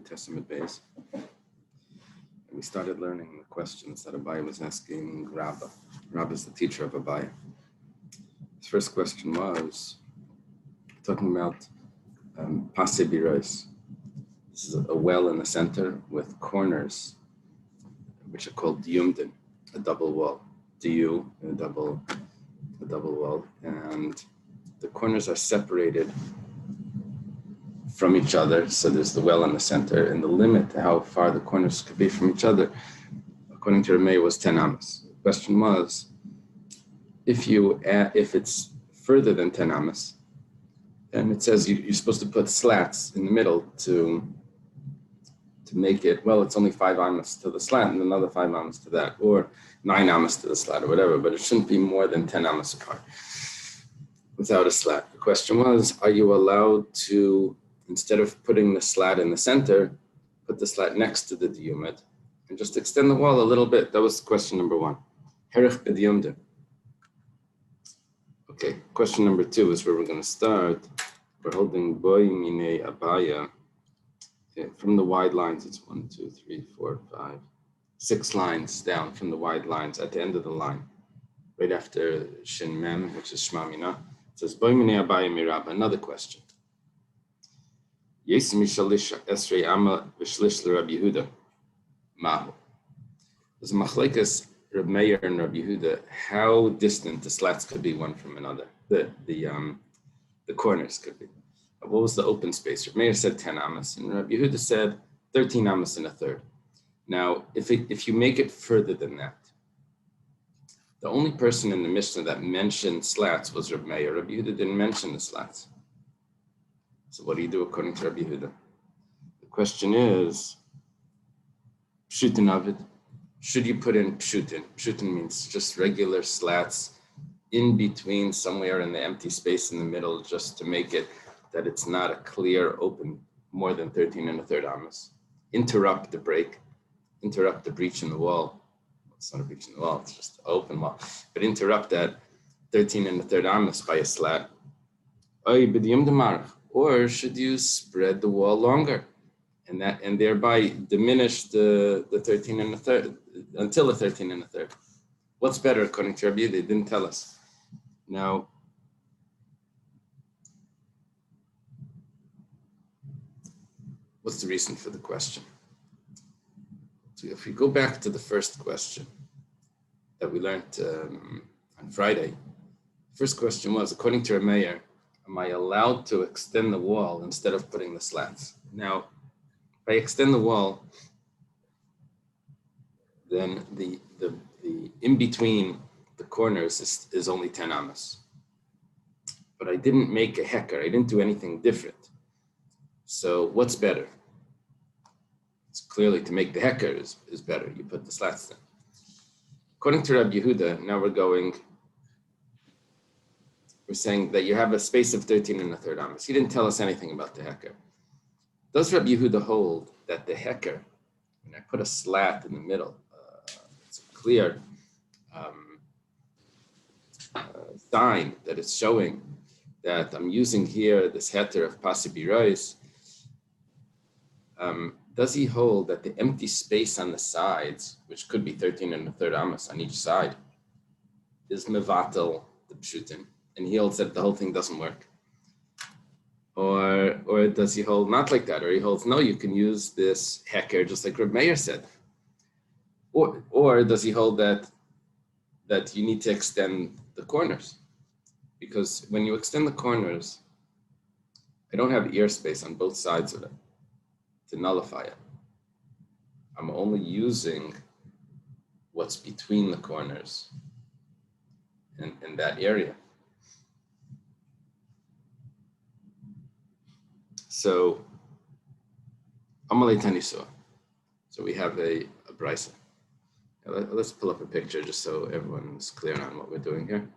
Testament base. And we started learning the questions that Abai was asking Rabba. Rabba is the teacher of Abai. His first question was talking about Pase Birois. This is a well in the center with corners, which are called Diyumdin, a double wall. Diyu, a double wall, and the corners are separated from each other. So there's the well in the center, and the limit to how far the corners could be from each other, according to Rameh, was 10 amas. The question was, if it's further than 10 amas, then it says you're supposed to put slats in the middle to make it, well, it's only 5 amas to the slat and another 5 amas to that, or 9 amas to the slat or whatever, but it shouldn't be more than 10 amas apart without a slat. The question was, are you allowed to, instead of putting the slat in the center, put the slat next to the diyumet and just extend the wall a little bit? That was question number 1. Herich b'diyumdim. Okay, question number 2 is where we're going to start. We're holding boy mine abaya. Okay, from the wide lines, it's 1, 2, 3, 4, 5, 6 lines down from the wide lines at the end of the line, right after Shin Mem, which is Shema Mina. It says boy mine abaya mirab. Another question. Yes mishalish esrei ama v'shlish l'Rab Yehuda. Mahu. There's a machlekes Reb Meir and Rab Yehuda how distant the slats could be one from another. The corners could be. What was the open space? Reb Meir said 10 amas, and Rab Yehuda said 13 amas and a third. Now, if you make it further than that, the only person in the Mishnah that mentioned slats was Reb Meir. Rab Yehuda didn't mention the slats. So what do you do according to Rab Yehuda? The question is, pshutin avid. Should you put in pshutin? Pshutin means just regular slats in between, somewhere in the empty space in the middle, just to make it that it's not a clear open more than 13 and a third amas. Interrupt the break, interrupt the breach in the wall. It's not a breach in the wall, it's just an open wall. But interrupt that 13 and a third amas by a slat. Or should you spread the wall longer and thereby diminish the 13 and a third until the 13 and a third? What's better according to Rabbi? They didn't tell us. Now, what's the reason for the question? So if we go back to the first question that we learned on Friday, the first question was, according to Rameir, am I allowed to extend the wall instead of putting the slats? Now, if I extend the wall, then the in between the corners is only 10 amas. But I didn't make a hecker. I didn't do anything different. So what's better? It's clearly to make the hecker is better. You put the slats in. According to Rabbi Yehuda, now we're saying that you have a space of 13 and a third amas. He didn't tell us anything about the hecker. Does Rabbi Yehuda hold that the hecker, when I put a slat in the middle, it's a clear sign that it's showing that I'm using here this heter of Pase Birois, does he hold that the empty space on the sides, which could be 13 and a third amas on each side, is mevatel the pshutin, and he holds that the whole thing doesn't work? Or does he hold not like that? Or he holds, no, you can use this hecker just like Reb Meir said. Or does he hold that you need to extend the corners? Because when you extend the corners, I don't have ear space on both sides of it to nullify it. I'm only using what's between the corners in that area. So, Amalei Tanisua. So we have a brisa. Let's pull up a picture just so everyone's clear on what we're doing here.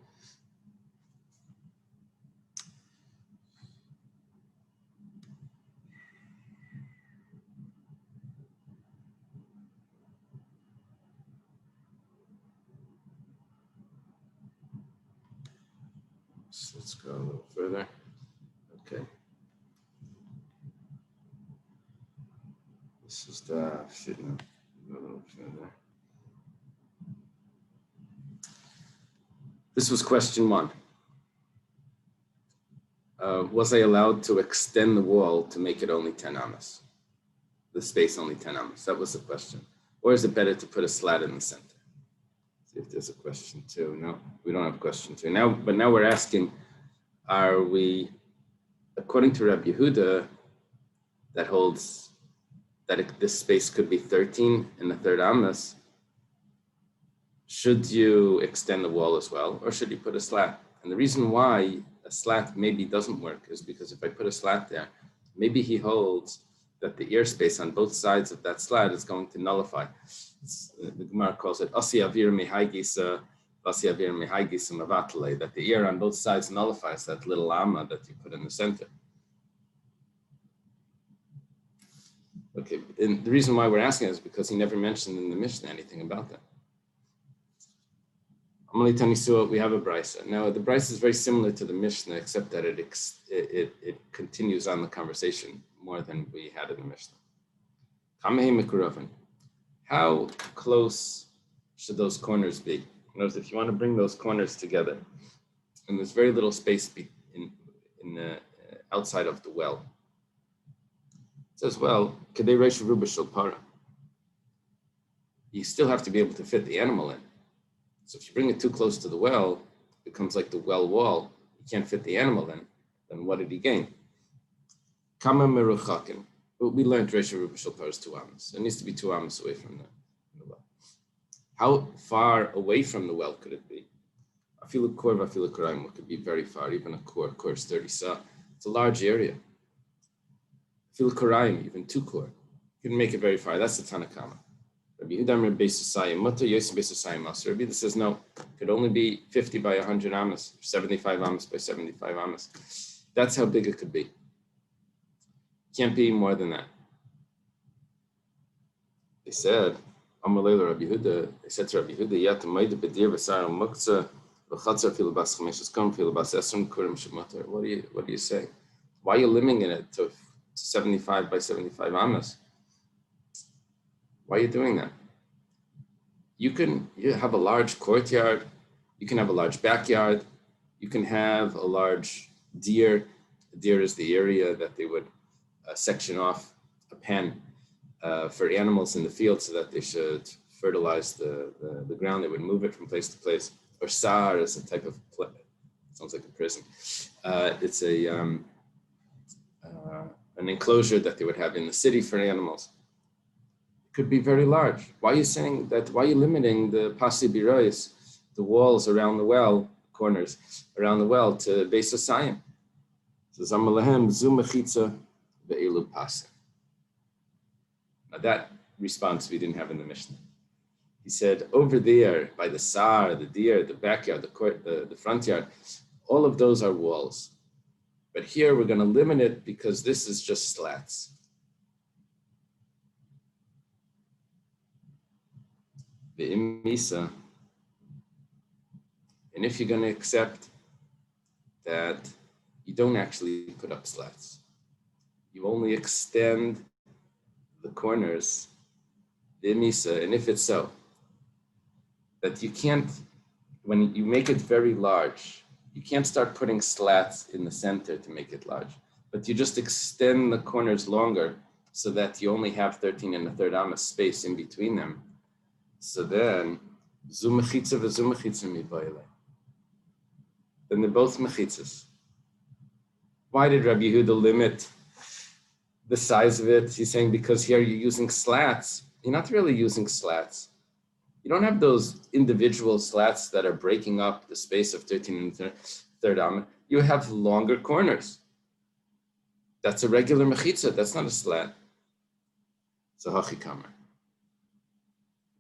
So let's go a little further. Okay. This is the shouldn't go a little further. This was question 1. Was I allowed to extend the wall to make it only 10 amas? The space only 10 amas? That was the question. Or is it better to put a slat in the center? See if there's a question 2. No, we don't have question 2. But now we're asking, are we, according to Rabbi Yehuda, that holds that this space could be 13 and a third amas, should you extend the wall as well, or should you put a slat? And the reason why a slat maybe doesn't work is because if I put a slat there, maybe he holds that the ear space on both sides of that slat is going to nullify. The Gemara calls it asi avir mehaigisa, asi avir mehaigisa mavatale, that the ear on both sides nullifies that little amma that you put in the center. Okay, and the reason why we're asking is because he never mentioned in the Mishnah anything about that. Amalei Tanisua, we have a brisa. Now the brisa is very similar to the Mishnah, except that it continues on the conversation more than we had in the Mishnah. Kamehei Mekuravin. How close should those corners be? In other words, if you want to bring those corners together, and there's very little space in the outside of the well. It says, well, Kedei Reish Ruba Shel Para. You still have to be able to fit the animal in. So if you bring it too close to the well, it becomes like the well wall. You can't fit the animal in. Then what did he gain? Kama meruchakin. We learned Reish Ruba Shel Para is 2 amas. It needs to be 2 amas away from the well. How far away from the well could it be? Afilu kor v'afilu koraim could be very far. Even a kor is 30 sa. It's a large area. Afilu koraim, even 2 kor. You can make it very far. That's the Tanakama. Rabbi Yehuda says no, it could only be 50 by 100 amas, 75 amas by 75 amas. That's how big it could be. Can't be more than that. They said, Rabbi Yehuda, they said to Rabbi Yehuda, what do you say? Why are you limiting it to 75 by 75 amas? Why are you doing that? You have a large courtyard, you can have a large backyard, you can have a large deer. A deer is the area that they would section off a pen for animals in the field so that they should fertilize the ground. They would move it from place to place. Or sar is a type of, sounds like a prison. It's an enclosure that they would have in the city for animals. Could be very large. Why are you saying that? Why are you limiting the pasi birois, the walls around the well, corners around the well, to Beis Hasayim? So Zamalahem zu mechitza ve'elu pasi. Now that response we didn't have in the Mishnah. He said over there by the sar, the deer, the backyard, the court, the front yard, all of those are walls. But here we're going to limit it because this is just slats. And if you're going to accept that you don't actually put up slats, you only extend the corners, the misa, and if it's so, that you can't, when you make it very large, you can't start putting slats in the center to make it large, but you just extend the corners longer so that you only have 13 and a third amas space in between them. So then, then they're both mechitzas. Why did Rabbi Yehuda limit the size of it? He's saying because here you're using slats. You're not really using slats. You don't have those individual slats that are breaking up the space of 13 and third amma. You have longer corners. That's a regular mechitza. That's not a slat. It's a hachikamer.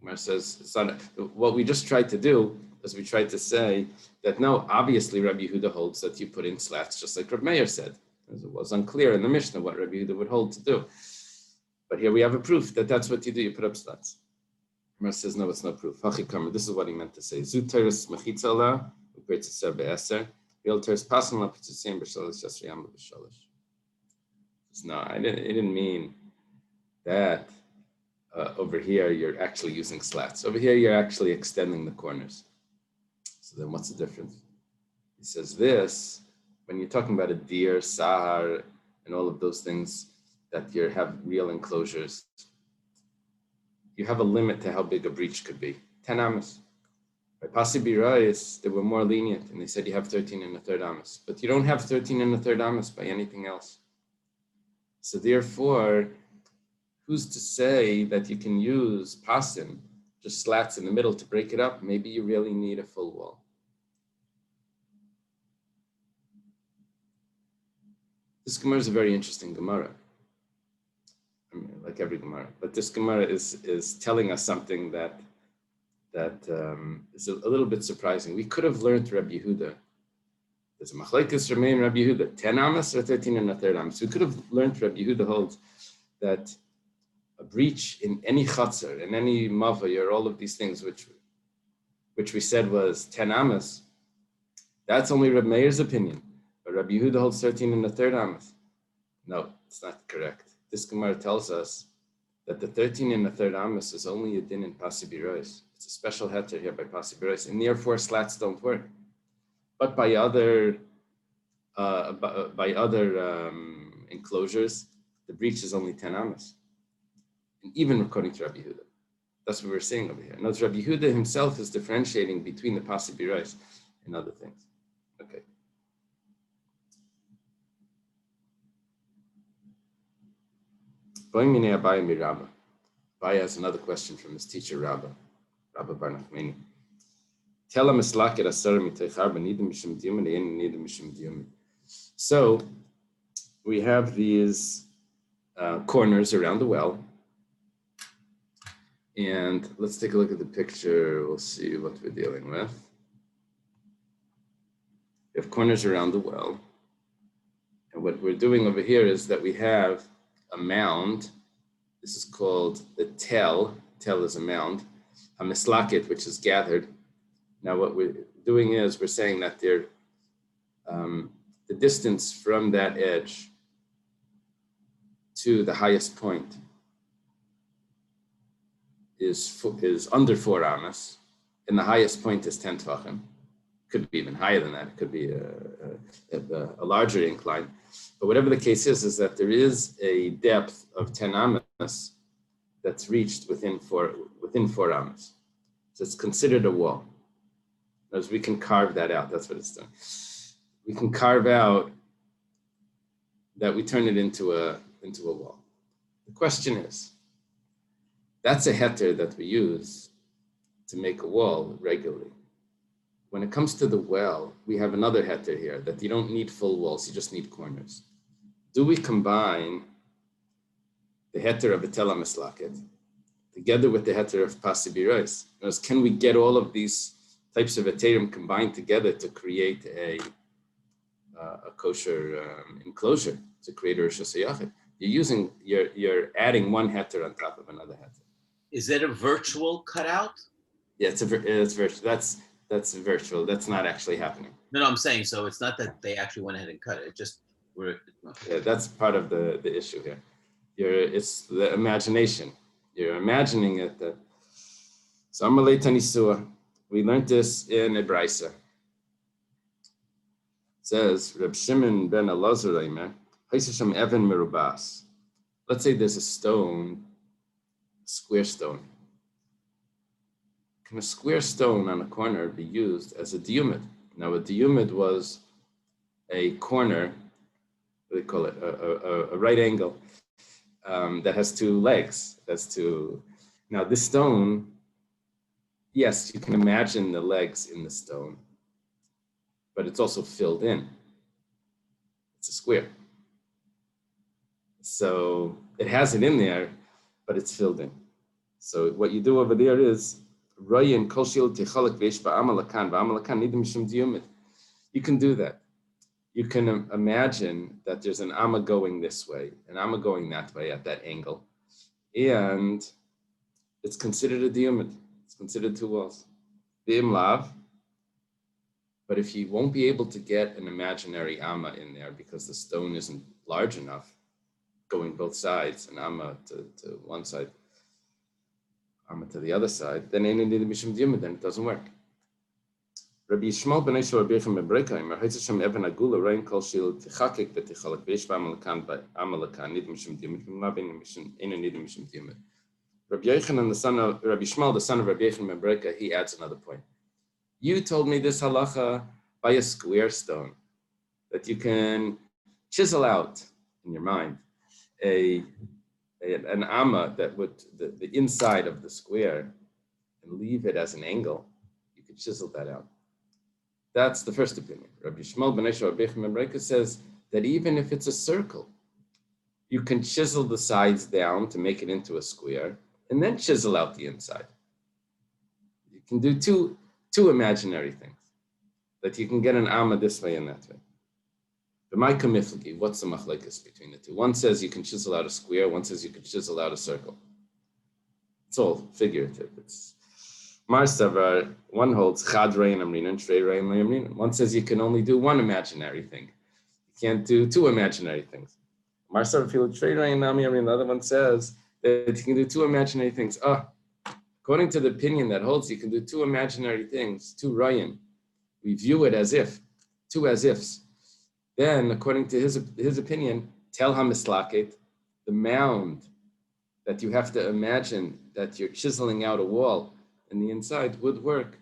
Mar says, it's not, what we just tried to do is we tried to say that no, obviously Rabbi Yehuda holds that you put in slats, just like Rabbi Meir said. As it was unclear in the Mishnah what Rabbi Yehuda would hold to do. But here we have a proof that that's what you do, you put up slats. Mar says, no, it's no proof. Hachikamer, this is what he meant to say. Zuteris mechitza la, u'peitzah be'eser, v'ilteris pasan la p'tzisiyim b'shalish yasriyam b'shalish. No, it didn't mean that over here, you're actually using slats. Over here, you're actually extending the corners. So then what's the difference? He says this, when you're talking about a deer, sahar, and all of those things that you have real enclosures, you have a limit to how big a breach could be, 10 amas. By Pasi Birayis, they were more lenient, and they said you have 13 and a third amas, but you don't have 13 and a third amas by anything else. So therefore, who's to say that you can use pasin, just slats in the middle to break it up? Maybe you really need a full wall. This Gemara is a very interesting Gemara. I mean, like every Gemara, but this Gemara is telling us something that is a little bit surprising. We could have learned Rabbi Yehuda. There's a machlekes Ramei and Rabbi Yehuda, 10 amas or 13 and a third amas. We could have learned Rabbi Yehuda holds that a breach in any chatzar, in any mavay, or all of these things, which we said was 10 amas, that's only Rabbi Meir's opinion. But Rabbi Yehuda holds 13 and a third amas. No, it's not correct. This Gemara tells us that the 13 and a third amas is only a din in Pasi Birois. It's a special heter here by Pasi Birois, and therefore slats don't work. But by other enclosures, the breach is only 10 amas. And even according to Rabbi Yehuda. That's what we're saying over here. Notice Rabbi Yehuda himself is differentiating between the Pasi Birois and other things. Okay. Abaye has another question from his teacher, Rabba Bar Nachmani. So we have these corners around the well. And let's take a look at the picture. We'll see what we're dealing with. We have corners around the well. And what we're doing over here is that we have a mound. This is called the tel. Tel is a mound. A mislaket, which is gathered. Now what we're doing is we're saying that the distance from that edge to the highest point is under 4 amas, and the highest point is 10 tvachim. Could be even higher than that. It could be a larger incline. But whatever the case is that there is a depth of 10 amas that's reached within 4 amas. So it's considered a wall. As we can carve that out. That's what it's doing. We can carve out that we turn it into a wall. The question is, that's a heter that we use to make a wall regularly. When it comes to the well, we have another heter here that you don't need full walls, you just need corners. Do we combine the heter of a tela mislaket together with the heter of Pasi Birois? Can we get all of these types of heterim combined together to create a kosher enclosure, to create a Rosh Hashanah? You're adding one heter on top of another heter. Is it a virtual cutout? Yeah, it's virtual. That's virtual. That's not actually happening. No, I'm saying, so it's not that they actually went ahead and cut it. It just Yeah, that's part of the issue here. It's the imagination. You're imagining it. So Amalei Tanisua. We learned this in a brisa. It says Reb Shimon ben Elazar Eimer, Haisasham Evan Merubas. Let's say there's a stone, a square stone. Can a square stone on a corner be used as a diumid? Now, a diumid was a corner, what do they call it? A right angle that has 2 legs. Now, this stone, yes, you can imagine the legs in the stone, but it's also filled in. It's a square. So it has it in there, but it's filled in. So what you do over there is, you can do that. You can imagine that there's an amma going this way, an amma going that way at that angle, and it's considered a diumid. It's considered 2 walls. B'im lav. But if you won't be able to get an imaginary amma in there because the stone isn't large enough, going both sides, an amma to one side, amma to the other side, then ain't needed mishum diyuma, then it doesn't work. Rabbi Yishmael ben Eisha Rabbi Yechim ben Breka, Imer Haitzashem Eben Agula, Rein Kol Shil Tichakik Betichalak Beish Ba'amalakan Ba'amalakan Nid Mishum Diyumit, Mabin Mishum Ain't Nid Mishum Diyumit. Rabbi Yechim and the son of Rabbi Yishmael, the son of Rabbi Yechim ben Breka, he adds another point. You told me this halacha by a square stone that you can chisel out in your mind an amma that would the inside of the square and leave it as an angle. You could chisel that out. That's the first opinion. Rabbi Yishmael ben Eisha Rabbi Yechim ben Breka says that even if it's a circle, you can chisel the sides down to make it into a square and then chisel out the inside. You can do two imaginary things, that you can get an amma this way and that way. But my kamiflagi, what's the machlekes between the two? One says you can chisel out a square, one says you can chisel out a circle. It's all figurative. It's Mar Savar, one holds chad rein amrinan, shrei rein amrinan. One says you can only do one imaginary thing. You can't do two imaginary things. Mar Savar feel shrei rein amrinan. The other one says that you can do two imaginary things. According to the opinion that holds you can do two imaginary things, two rayim, we view it as if, two as ifs. Then, according to his opinion, tel hamislaket, the mound that you have to imagine that you're chiseling out a wall in the inside would work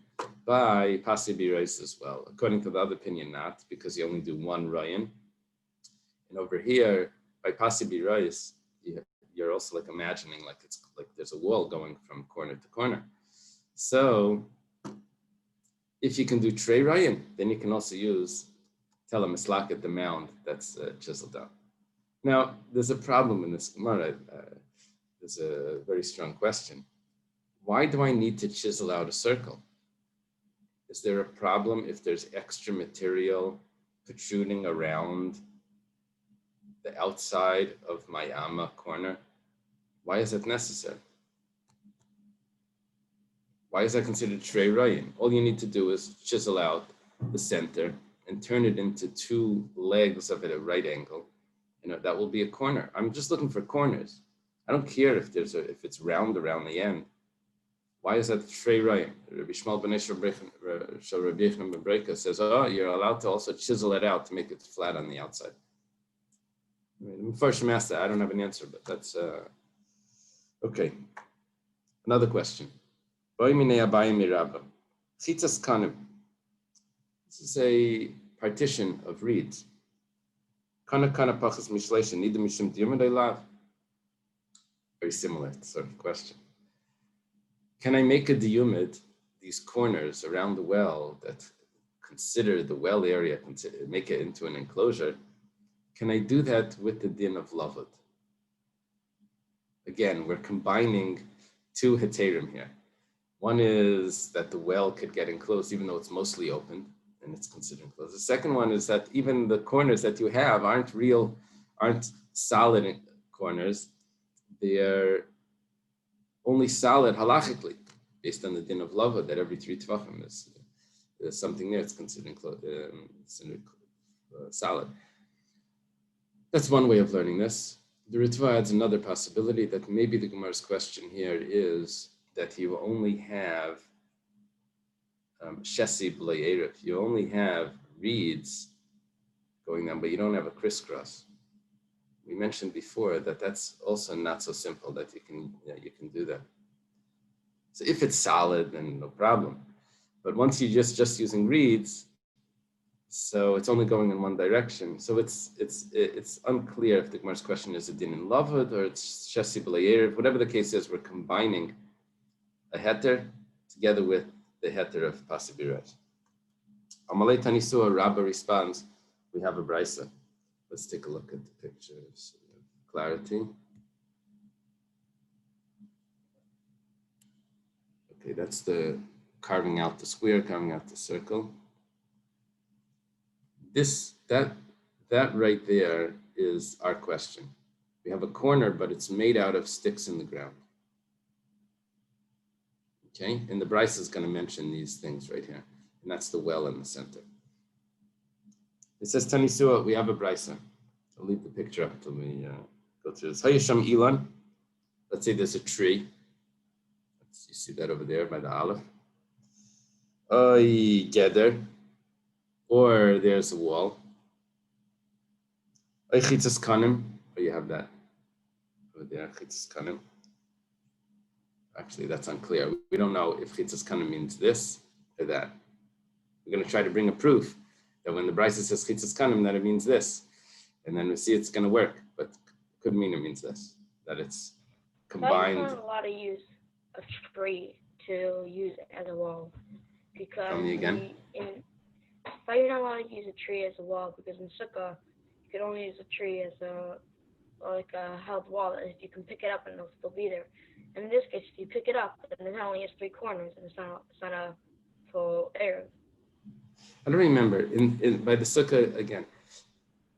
by pasibi rice as well. According to the other opinion, not, because you only do one rayin. And over here, by pasibi rice, you're also like imagining like it's like there's a wall going from corner to corner. So if you can do trey rayin, then you can also use tell a mislak at the mound that's chiseled down. Now, there's a problem in this Gemara. There's a very strong question. Why do I need to chisel out a circle? Is there a problem if there's extra material protruding around the outside of my amma corner? Why is it necessary? Why is that considered trey rayin? All you need to do is chisel out the center and turn it into two legs of it at a right angle. That will be a corner. I'm just looking for corners. I don't care if it's round around the end. Why is that trey rayin? Rabbi Yishmael ben Eisha Rabbi Yechim ben Breka says, you're allowed to also chisel it out to make it flat on the outside. First master, I don't have an answer, but that's okay. Another question. Chitzas kanim. This is a partition of reeds. Kana pachas mishleisha nida mishum diyumad lav. Very similar sort of question. Can I make a diyumid, these corners around the well that consider the well area, make it into an enclosure? Can I do that with the din of lavud? Again, we're combining two heterim here. One is that the well could get enclosed even though it's mostly open, and it's considered enclosed. The second one is that even the corners that you have aren't solid corners. They're only solid halachically, based on the din of lava, that every 3 tvachim there's something there that's considered solid. That's one way of learning this. The Ritva adds another possibility that maybe the Gemara's question here is that you only have shesi b'lei erev. You only have reeds going down, but you don't have a crisscross. We mentioned before that that's also not so simple that you can do that. So if it's solid, then no problem. But once you're just using reeds, so it's only going in one direction. So it's unclear if the Gemara's question is a din in lavud or it's shesi b'lei erev. Whatever the case is, we're combining a heter together with the heter of pasibirat. Amalei Tanisua, Rabba responds, we have a brisa. Let's take a look at the pictures of clarity. Okay, that's the carving out the square, carving out the circle. That right there is our question. We have a corner, but it's made out of sticks in the ground. Okay, and the brisa is going to mention these things right here, and that's the well in the center. It says Tanisua, we have a brisa. I'll leave the picture up until we go through this. Hayasham Ilan. Let's say there's a tree. You see that over there by the Aleph. Oy, gather. Or there's a wall. Oy, chitzas kanim. Oh, you have that over there, chitzas kanim. Actually, that's unclear. We don't know if chitzas kanim means this or that. We're going to try to bring a proof that when the Brisa says chitzas kanim, that it means this. And then we see it's going to work, but it could mean it means this, that it's combined. I'm not allowed to use a tree to use it as a wall. Because Tell me again. But you're not allowed to use a tree as a wall, because in Sukkah, you can only use a tree as a held wall. You can pick it up and it'll still be there. And in this case, if you pick it up, then it only has 3 corners, and it's not a full Eruv. I don't remember. By the Sukkah again,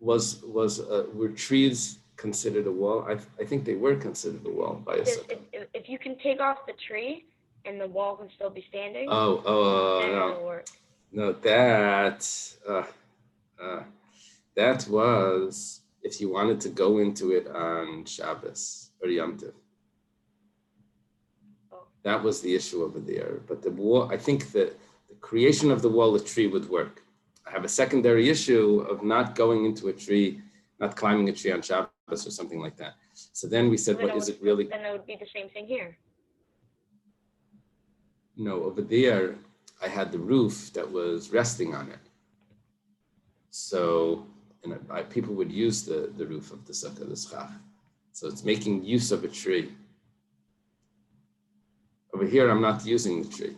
were trees considered a wall? I think they were considered a wall by a Sukkah. If you can take off the tree and the wall can still be standing, then it'll work. No, that was if you wanted to go into it on Shabbos or Yom Tov. Oh. That was the issue over there. But the wall, I think that the creation of the wall, a tree would work. I have a secondary issue of not going into a tree, not climbing a tree on Shabbos or something like that. So then we said, what is it really? Then it would be the same thing here. No, over there, I had the roof that was resting on it. So, people would use the roof of the sukkah, the schach. So it's making use of a tree. Over here, I'm not using the tree.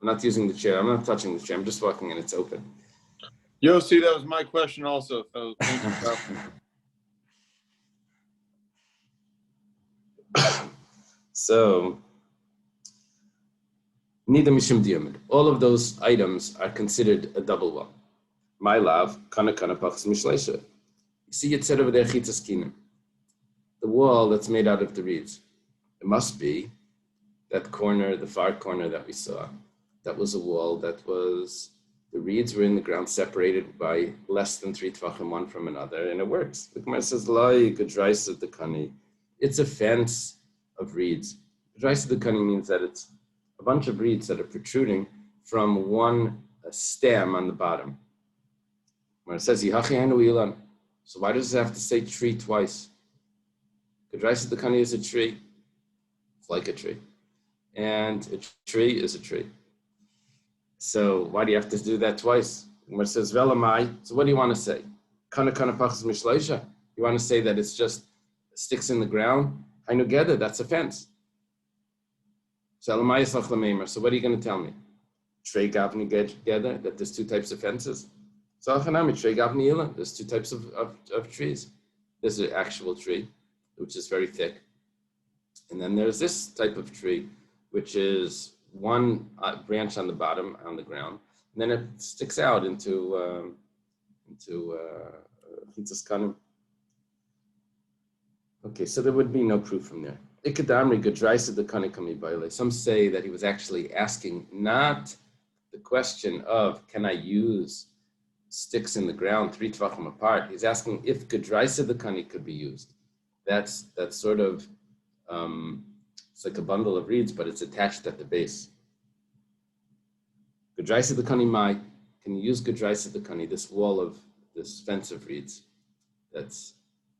I'm not using the chair. I'm not touching the chair. I'm just walking and it's open. Yossi, that was my question also. So, Nida Mishum Diyamid. All of those items are considered a double wall. My love, kana pachs mishleisha. You see it said over there, chitzas kinim. The wall that's made out of the reeds. It must be that corner, the far corner that we saw. That was a wall that was, the reeds were in the ground separated by less than 3 tvachim one from another, and it works. The Gemara says, Lai Gedraisa the Kani. It's a fence of reeds. Gedraisa the Kani means that it's a bunch of reeds that are protruding from one stem on the bottom. When it says Yihachi Hainu Ilan, so why does it have to say tree twice? Gedraisa the Kani is a tree. It's like a tree. And a tree is a tree. So why do you have to do that twice? When it says Velamai, so what do you want to say? Kana pachas mishleisha. You want to say that it's just sticks in the ground? Hainu geder, that's a fence. So what are you going to tell me? Trey gavni geder, that there's 2 types of fences. So trey gavni ilan, there's 2 types of trees. There's an actual tree, which is very thick. And then there's this type of tree, which is one branch on the bottom on the ground, and then it sticks out into chitzas kanim. Okay, so there would be no proof from there. Some say that he was actually asking not the question of can I use sticks in the ground 3 tvachim apart. He's asking if gedraisa the kani could be used. That's sort of it's like a bundle of reeds, but it's attached at the base. Gedraisa the kani mai. Can you use gedraisa the kani, this wall of this fence of reeds that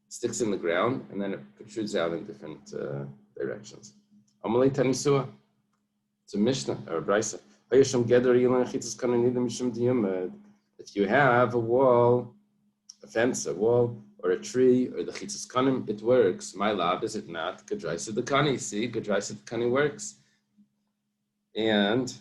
sticks in the ground and then it protrudes out in different directions? Amalei tanisua. It's a mishnah or a brisa. If you have a wall, a fence, a wall, or a tree, or the chitzas kanim, it works. My lab, is it not? Gedraisa the kani. See, gedraisa the kani works. And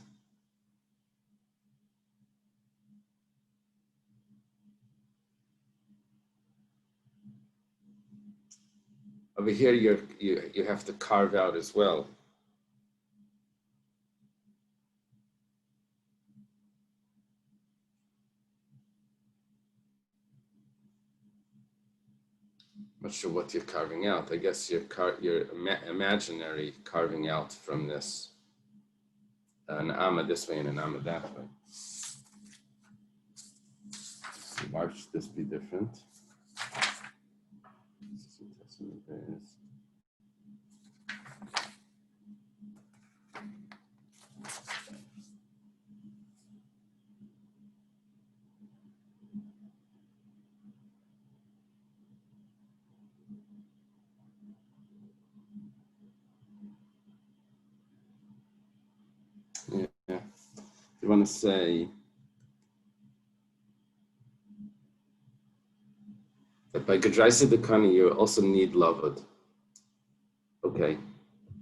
over here, you have to carve out as well. Not sure what you're carving out. I guess you're imaginary carving out from this. An amma this way and an amma that way. So why should this be different? want to say that by Gedraisa Dekani, you also need Lavud. Okay,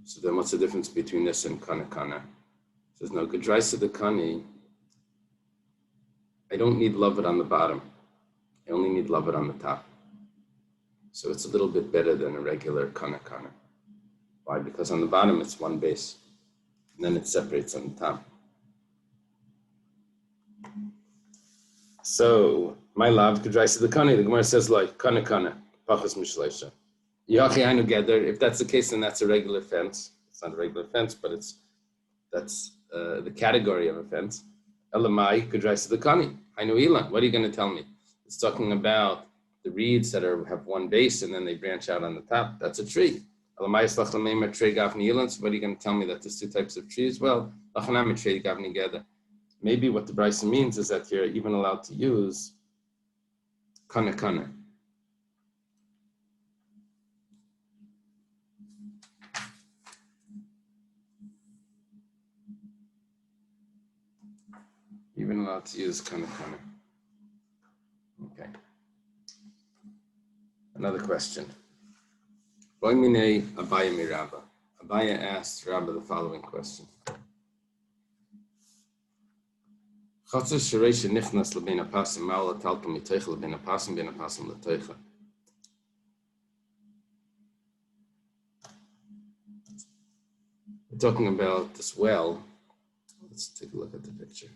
so then what's the difference between this and Kana Kana? Says no, Gedraisa Dekani, I don't need Lavud on the bottom. I only need Lavud on the top. So it's a little bit better than a regular Kana Kana. Why? Because on the bottom it's one base, and then it separates on the top. So my love Gedraisa Dekani, the Gemara says like Kana Kana, Pachas Mishleisha. If that's the case, then that's a regular fence. It's not a regular fence, but that's the category of a fence. Elamai Gedraisa Dekani. Hainu Ilan. What are you going to tell me? It's talking about the reeds that have one base and then they branch out on the top. That's a tree. Elamai Slach Lameim Tree Gavni Ilan. So what are you going to tell me that there's two types of trees? Well, Lachanam Tree Gavni Geda. Maybe what the Bryce means is that you're even allowed to use Kana Kana. Even allowed to use Kana Kana. Okay. Another question. Abaya Mirabba. Abaya asked Rabba the following question. Talking about this well. Let's take a look at the picture.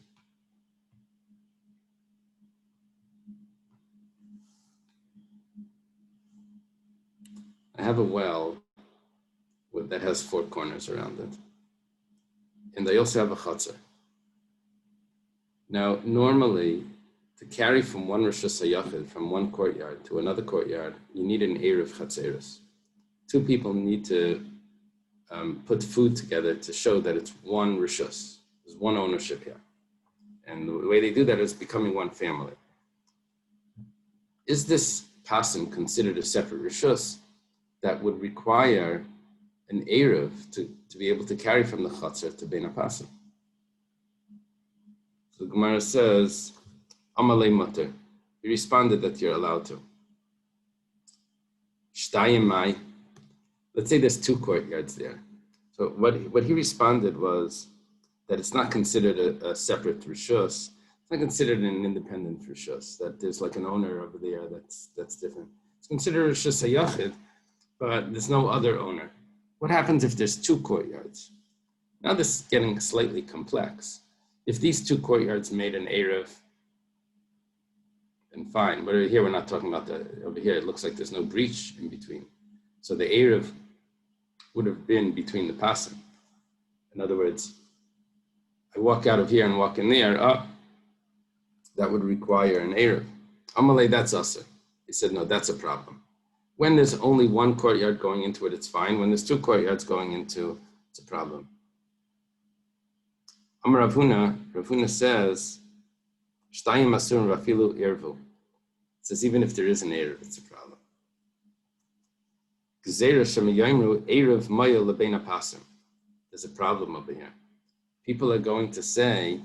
I have a well that has four corners around it. And I also have a chatzar. Now, normally, to carry from one Rosh Hashanah, from one courtyard to another courtyard, you need an Eruv Chatzeros. Two people need to put food together to show that it's one Rishus. There's one ownership here. And the way they do that is becoming one family. Is this pasim considered a separate Rishus that would require an Eruv to be able to carry from the Chatzar to Bein HaPasim? So the Gemara says, Amalei Mutter. He responded that you're allowed to. Shtayim Mai. Let's say there's two courtyards there. So what he responded was that it's not considered a separate Rishus. It's not considered an independent Rishus, that there's like an owner over there that's different. It's considered Rishus HaYachid, but there's no other owner. What happens if there's two courtyards? Now this is getting slightly complex. If these two courtyards made an Eruv, then fine. But here we're not talking about that. Over here it looks like there's no breach in between. So the Eruv would have been between the pasim. In other words, I walk out of here and walk in there, that would require an Eruv. Amalei, that's Asr. He said, no, that's a problem. When there's only one courtyard going into it, it's fine. When there's two courtyards going into, it's a problem. Amar Rav Huna says, Shtayim Asur Rafilu Irvu. It says, even if there is an Eruv, it's a problem. There's a problem over here. People are going to say,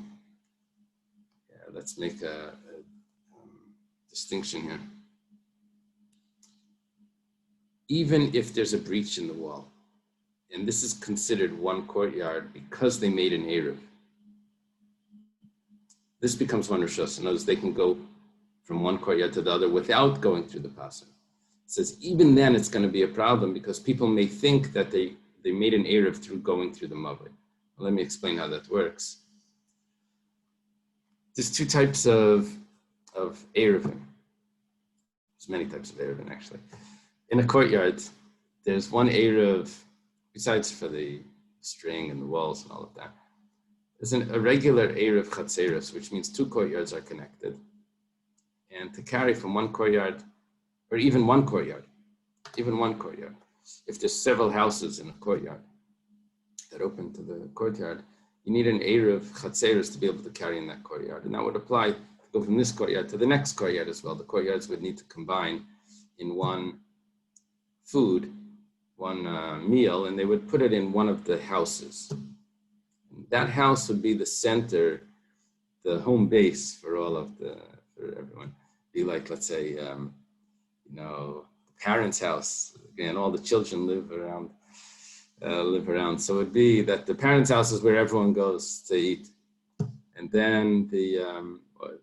let's make a distinction here. Even if there's a breach in the wall, and this is considered one courtyard because they made an Eruv, this becomes one Rishus. In other words, they can go from one courtyard to the other without going through the pasim. It says even then it's going to be a problem because people may think that they made an Eruv through going through the Mavli. Well, let me explain how that works. There's two types of Eiruvin. There's many types of Eiruvin actually. In a courtyard, there's one Eruv, besides for the string and the walls and all of that. There's a regular Eruv Chatzeros, which means two courtyards are connected. And to carry from one courtyard, or even one courtyard, if there's several houses in a courtyard that open to the courtyard, you need an Eruv Chatzeros to be able to carry in that courtyard. And that would apply to go from this courtyard to the next courtyard as well. The courtyards would need to combine in one food, one meal, and they would put it in one of the houses. That house would be the center home base for everyone be like, let's say, the parents' house, and all the children live around. So it'd be that the parents' house is where everyone goes to eat, and then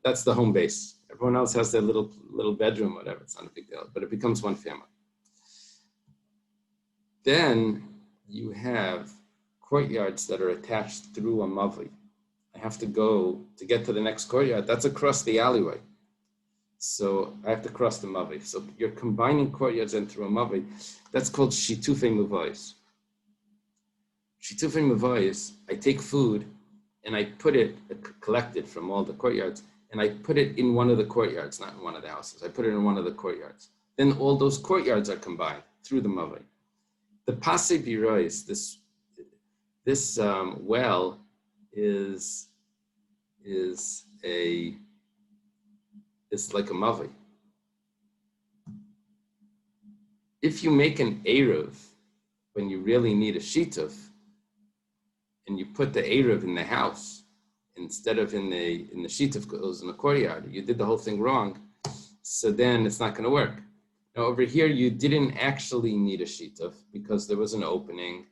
that's the home base. Everyone else has their little bedroom, whatever. It's not a big deal, but it becomes one family. Then you have courtyards that are attached through a mavli. I have to go to get to the next courtyard. That's across the alleyway. So I have to cross the mavli. So you're combining courtyards and through a mavli. That's called shitufei muvayis. Shitufei muvayis, I take food and I put it, collected from all the courtyards, and I put it in one of the courtyards, not in one of the houses. I put it in one of the courtyards. Then all those courtyards are combined through the mavli. The Pasei Birois, this well is like a mavli. If you make an Eruv when you really need a shituf, and you put the Eruv in the house instead of in the shituf goes in the courtyard, you did the whole thing wrong. So then it's not going to work. Now over here, you didn't actually need a shituf because there was an opening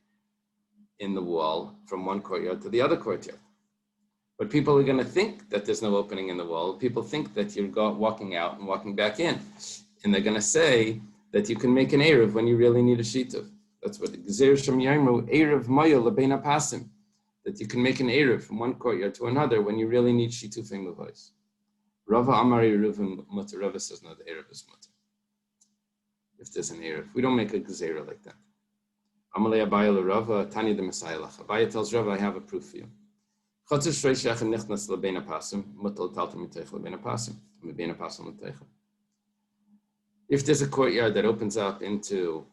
in the wall from one courtyard to the other courtyard. But people are going to think that there's no opening in the wall. People think that you're walking out and walking back in. And they're going to say that you can make an Eruv when you really need a shituf. That's what the Gzeir Shem Yaimu, Eruv Moyo Lebein HaPasim. That you can make an Eruv from one courtyard to another when you really need shitufei muvayis. Rava Amar Eiruvin Mutter. Rava says no, the Eruv is mutter. If there's an Eruv, we don't make a Gzeira like that. Amalei Abaya LeRava Tanya the Messiah Lach. Abaya tells Rava, I have a proof for you. If there's a courtyard that opens up into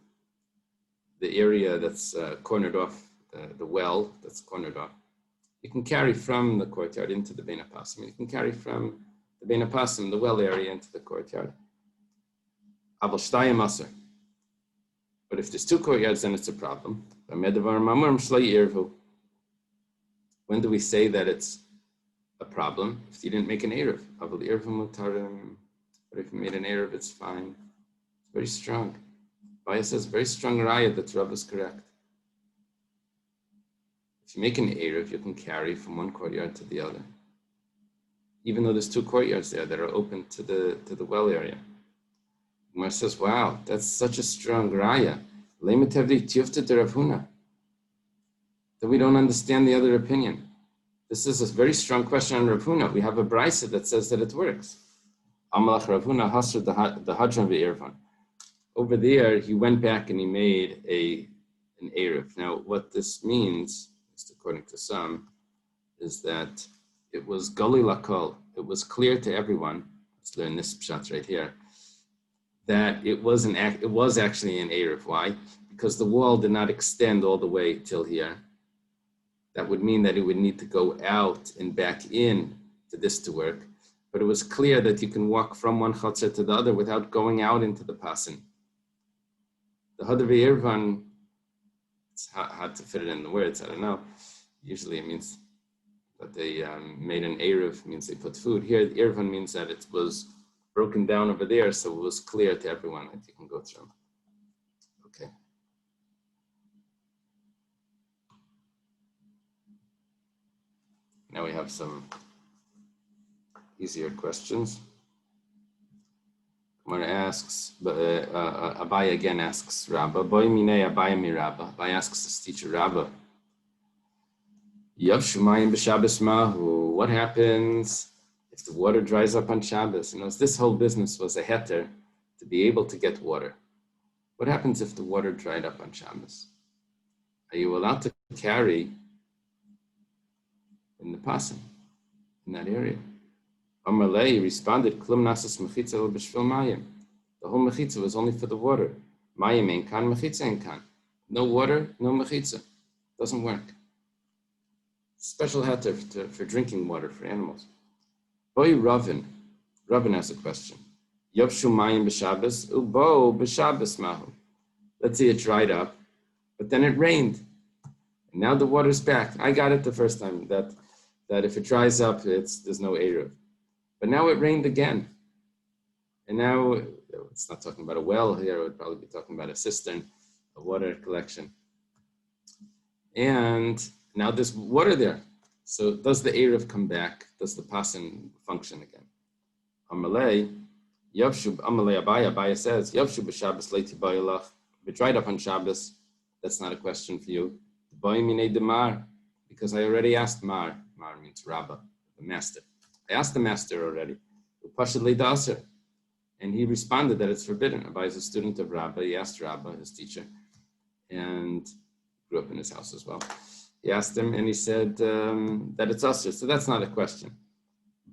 the area that's cornered off, the well that's cornered off, you can carry from the courtyard into the Bein HaPasim. You can carry from the Bein HaPasim, the well area, into the courtyard. Aval shtayim aser. But if there's two courtyards, then it's a problem. When do we say that it's a problem? If you didn't make an Eruv. But if you made an Eruv, it's fine. It's very strong. Baya says very strong raya that Rav is correct. If you make an Eruv, you can carry from one courtyard to the other. Even though there's two courtyards there that are open to the well area. Gemara says, wow, that's such a strong raya. That we don't understand the other opinion. This is a very strong question on Rav Huna. We have a brisa that says that it works. Amalach Rav Huna hasr the hadran ve'irvan. Over there, he went back and he made an Eruv. Now, what this means, according to some, is that it was gali lakol. It was clear to everyone. Let's learn this pshat right here. That it was actually an Eruv. Why? Because the wall did not extend all the way till here. That would mean that it would need to go out and back in to this to work. But it was clear that you can walk from one chatzar to the other without going out into the pasin. The Hadar Ve'irvan, it's hard to fit it in the words, I don't know. Usually it means that they made an Eruv, means they put food. Here, the Irvan means that it was broken down over there, so it was clear to everyone that you can go through. Okay. Now we have some easier questions. Gemara asks, Abai again asks Rabba, Boy Minei Abai mi Rabba. Abai asks his teacher Rabba, Yav Shumayim b'Shabbos Mahu. What happens if the water dries up on Shabbos? This whole business was a heter to be able to get water. What happens if the water dried up on Shabbos? Are you allowed to carry in the pasim, in that area? Amalei responded, Klum nasas mechitza b'shvil mayim. The whole mechitza was only for the water. Mayim ein kan, mechitza ein kan. No water, no mechitza. Doesn't work. Special heter for drinking water for animals. Boy Ravin has a question. Yavshu mayim b'Shabbos, ubo b'Shabbos mahu. Let's say it dried up, but then it rained. And now the water's back. I got it the first time that that if it dries up, there's no Eruv. But now it rained again. And now it's not talking about a well here, it would probably be talking about a cistern, a water collection. And now there's water there. So does the Eruv come back? Does the pasin function again? Amalei, Yavshu, Amalei Abaya says, Yavshu b'Shabbos leiti bayilach. If it dried up on Shabbos, that's not a question for you. Because I already asked Mar. Mar means Rabbah, the master. I asked the master already. And he responded that it's forbidden. Abai is a student of Rabbah. He asked Rabbah, his teacher, and grew up in his house as well. He asked him, and he said that it's usher. So that's not a question.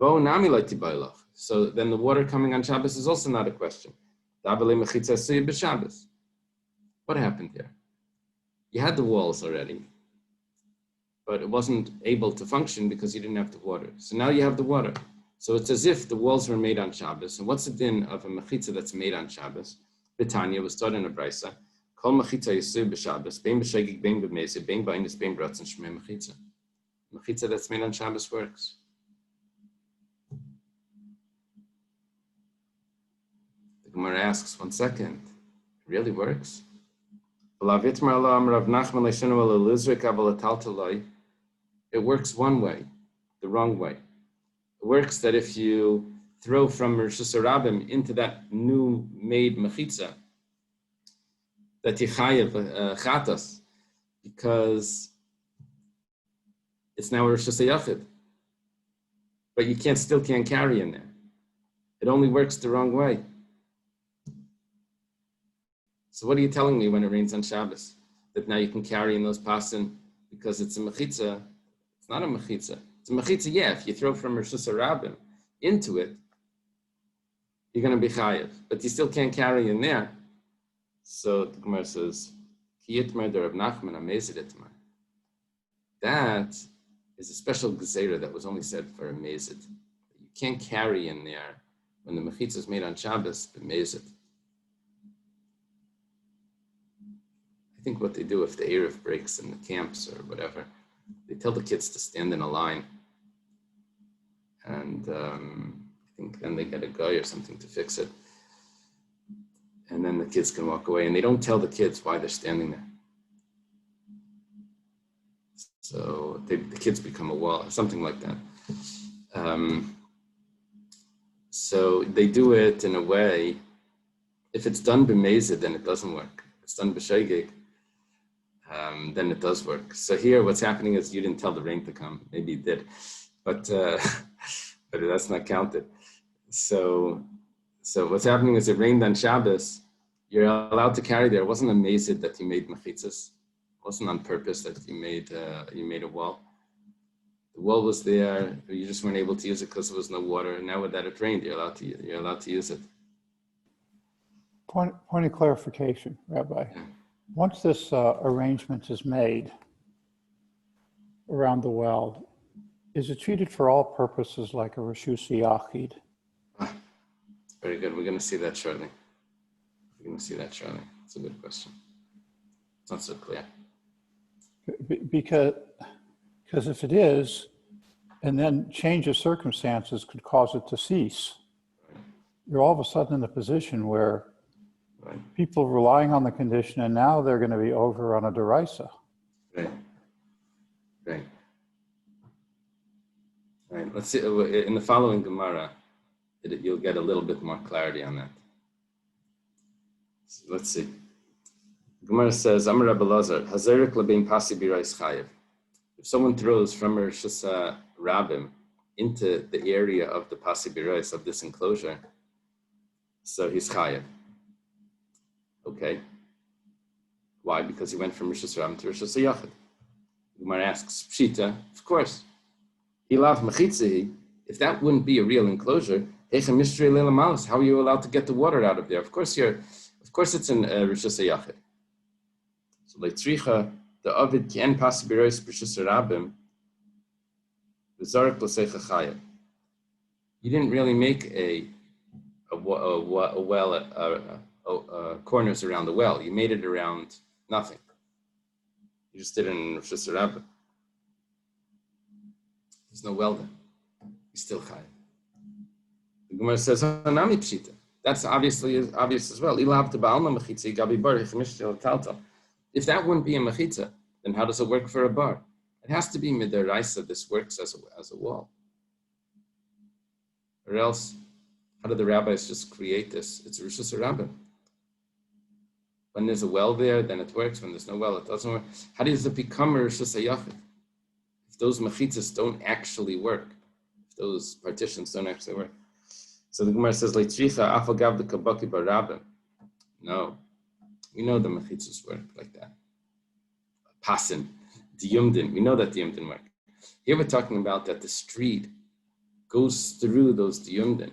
So then the water coming on Shabbos is also not a question. What happened here? You had the walls already, but it wasn't able to function because you didn't have the water. So now you have the water. So it's as if the walls were made on Shabbos. And what's the din of a mechitza that's made on Shabbos? Betanya was taught in a brisa. Kol mechitza yisur b'Shabbos, bein b'shegig, bein b'mezid, bein b'ainis, bein b'ratzon shmei mechitza. Mechitza that's made on Shabbos works. The Gemara asks, 1 second, it really works? It works one way, the wrong way. It works that if you throw from Rosh Hashanah into that new made mechitza, that you chayev chatas, because it's now Rosh Hashanah, but you still can't carry in there. It only works the wrong way. So what are you telling me when it rains on Shabbos? That now you can carry in those pasin because it's a mechitza? It's not a mechitza. It's a mechitza, yeah. If you throw from Rosh Hashanah into it, you're going to be chayev, but you still can't carry in there. So the Gemara says, Ki yitmer de Rav Nachman amezid itmer. That is a special gezerah that was only said for a mezid. You can't carry in there when the mechitza is made on Shabbos, the mezid. I think what they do if the Eruv breaks in the camps or whatever, they tell the kids to stand in a line. And I think then they get a guy or something to fix it. And then the kids can walk away. And they don't tell the kids why they're standing there. So the kids become a wall, something like that. So they do it in a way, if it's done b'mezid, then it doesn't work. If it's done b'shegeg, then it does work. So here, what's happening is you didn't tell the rain to come. Maybe you did, but that's not counted. So what's happening is it rained on Shabbos. You're allowed to carry there. It wasn't amazing that you made mechitzas. It wasn't on purpose that you made a wall. The wall was there. You just weren't able to use it because there was no water. And now that it rained, you're allowed to use it. Point of clarification, Rabbi. Yeah. Once this arrangement is made around the well, is it treated for all purposes like a Reshus Yachid? Very good. We're going to see that shortly. It's a good question. It's not so clear. Because if it is, and then change of circumstances could cause it to cease, you're all of a sudden in a position where people relying on the condition, and now they're going to be over on a derisa. Right. Let's see. In the following Gemara, you'll get a little bit more clarity on that. So let's see. Gemara says, Amar Rabbi Lazar, Hazerik lebein pasi birais chayev. If someone throws from Rosh Hashanah into the area of the pasi birais of this enclosure, so he's chayev. Okay. Why? Because he went from Rosh Hashanah to Rosh Hashanah. Gemara asks, Pshita, of course. Hilav mechitzahi, if that wouldn't be a real enclosure, how are you allowed to get the water out of there? Of course it's in Rosh Hashanah. So leitzricha, the Ovid can pass birois Rosh Hashanah, v'zarek l'seicha chayev. You didn't really make a well, corners around the well. You made it around nothing. You just did it in Rosh Hashanah. There's no well there. He's still chayiv. The Gemara says, "Hanami pshita." That's obviously obvious as well. If that wouldn't be a mechitza, then how does it work for a bar? It has to be midaraisa. This works as a wall, or else, how do the rabbis just create this? It's rishus harabim. When there's a well there, then it works. When there's no well, it doesn't work. How does it become a rishus hayachid? If those mechitzas don't actually work, if those partitions don't actually work. So the Gemara says, "Leitricha afagav the kabaki barabim." No, we know the mechitzas work like that. Pasin, diyumdin. We know that diyumdin work. Here we're talking about that the street goes through those diyumdin.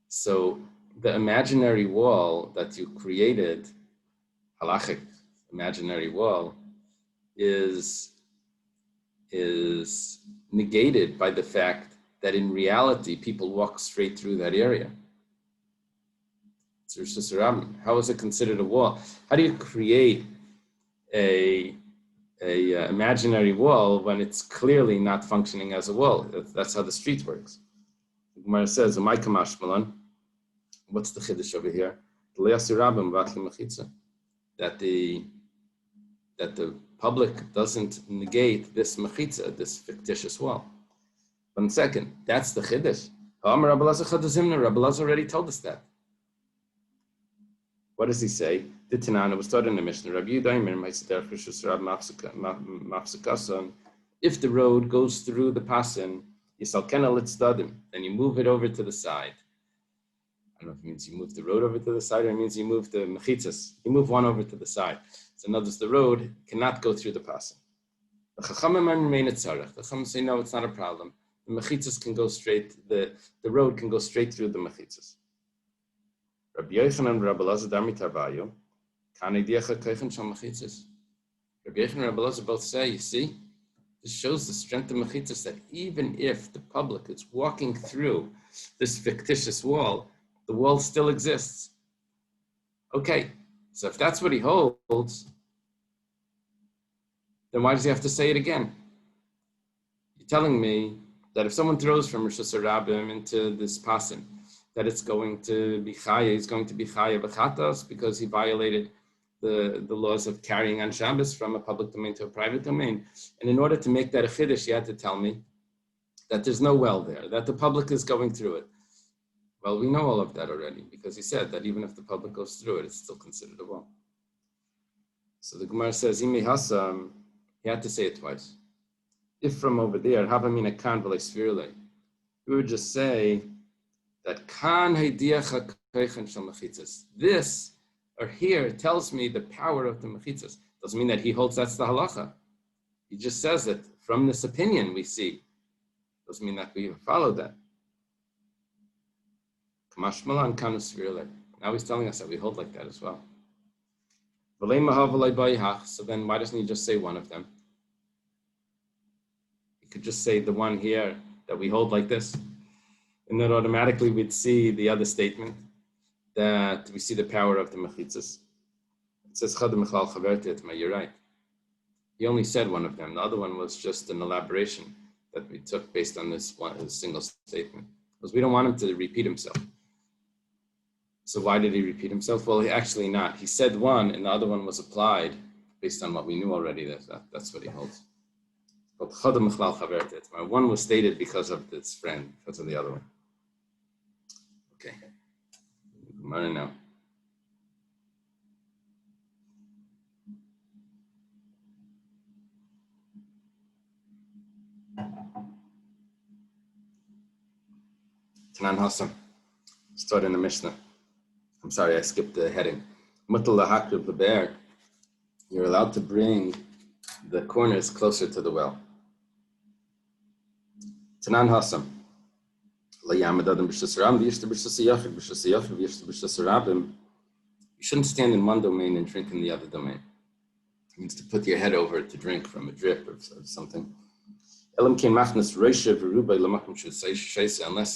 So the imaginary wall that you created, halachic imaginary wall, is negated by the fact that in reality, people walk straight through that area. How is it considered a wall? How do you create a imaginary wall when it's clearly not functioning as a wall? That's how the street works. The Gemara says, what's the chiddush over here? That the public doesn't negate this mechitza, this fictitious wall. 1 second, that's the chiddush. Rabbi Elazar already told us that. What does he say? The Tanana was taught in the Mishnah. If the road goes through the pasin, then you move it over to the side. I don't know if it means you move the road over to the side or it means you move the mechitzas. You move one over to the side. So notice the road cannot go through the pasin. The Chachamim say, no, it's not a problem. The mechitzas can go straight, the road can go straight through the mechitzas. Rabbi Yochanan and Rabbi Elazar Darmi Tarvayu, Kanei Diacha Keichen Shal mechitzas. Rabbi Yochanan and Rabbi Elazar both say, you see, this shows the strength of mechitzas, that even if the public is walking through this fictitious wall, the wall still exists. Okay, so if that's what he holds, then why does he have to say it again? You're telling me that if someone throws from Rosh Hashanah into this pasin, that it's going to be chaya, he's going to be chaya b'chatas because he violated the laws of carrying on Shabbos from a public domain to a private domain. And in order to make that a chiddush, you had to tell me that there's no well there, that the public is going through it. Well, we know all of that already because he said that even if the public goes through it, it's still considered a well. So the Gemara says, Imi Hasam, he had to say it twice. If from over there, Havamina Kan V'Leisvirle, we would just say that Kan Heidiacha Keichen Shal Mechitzas. This or here tells me the power of the Mechitzas. Doesn't mean that he holds that's the halacha. He just says that from this opinion we see. Doesn't mean that we follow that. Kamashmalan Kan V'Svirle. Now he's telling us that we hold like that as well. So then why doesn't he just say one of them? He could just say the one here that we hold like this. And then automatically we'd see the other statement that we see the power of the mechitzas. It says, you're right. He only said one of them. The other one was just an elaboration that we took based on this one single statement. Because we don't want him to repeat himself. So why did he repeat himself? Well, actually not. He said one and the other one was applied based on what we knew already. That's what he holds. But one was stated because of its friend, because of the other one. Okay. Gemara now. Tanan Hassam. Start in the Mishnah. I'm sorry, I skipped the heading. You're allowed to bring the corners closer to the well. Tanan Hassam. You shouldn't stand in one domain and drink in the other domain. It means to put your head over to drink from a drip or something. Unless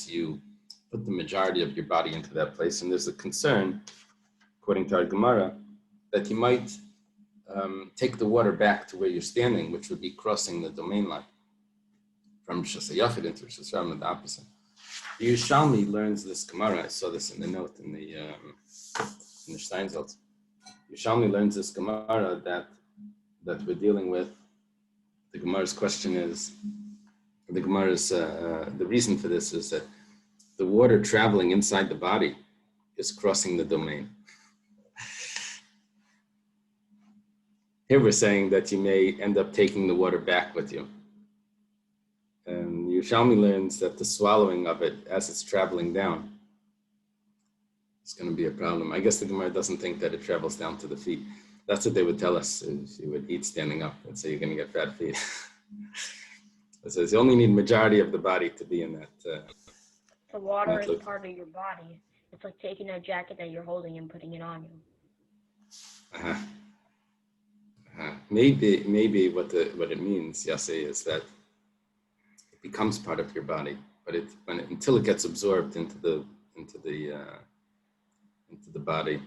you put the majority of your body into that place. And there's a concern, according to our Gemara, that you might take the water back to where you're standing, which would be crossing the domain line from Shasayachid into Shasram and the opposite. The Yerushalmi learns this Gemara. I saw this in the note in the Steinsaltz. Yerushalmi learns this Gemara that we're dealing with. The Gemara's question is, the Gemara's the reason for this is that the water traveling inside the body is crossing the domain. Here we're saying that you may end up taking the water back with you. And Yerushalmi learns that the swallowing of it as it's traveling down is going to be a problem. I guess the Gemara doesn't think that it travels down to the feet. That's what they would tell us, is you would eat standing up and say you're going to get fat feet. It says you only need majority of the body to be in that. The water is part of your body. It's like taking a jacket that you're holding and putting it on you. Maybe what it means, Yaseh, is that it becomes part of your body, but until it gets absorbed into the body,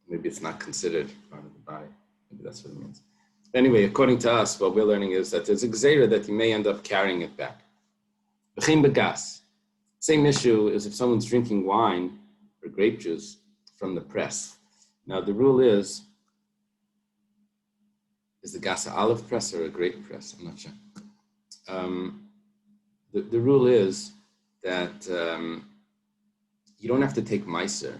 maybe it's not considered part of the body. Maybe that's what it means. Anyway, according to us, what we're learning is that there's a gzeira that you may end up carrying it back. B'chim b'gas. Same issue is if someone's drinking wine or grape juice from the press. Now the rule is the gas an olive press or a grape press? I'm not sure. The rule is that you don't have to take meiser.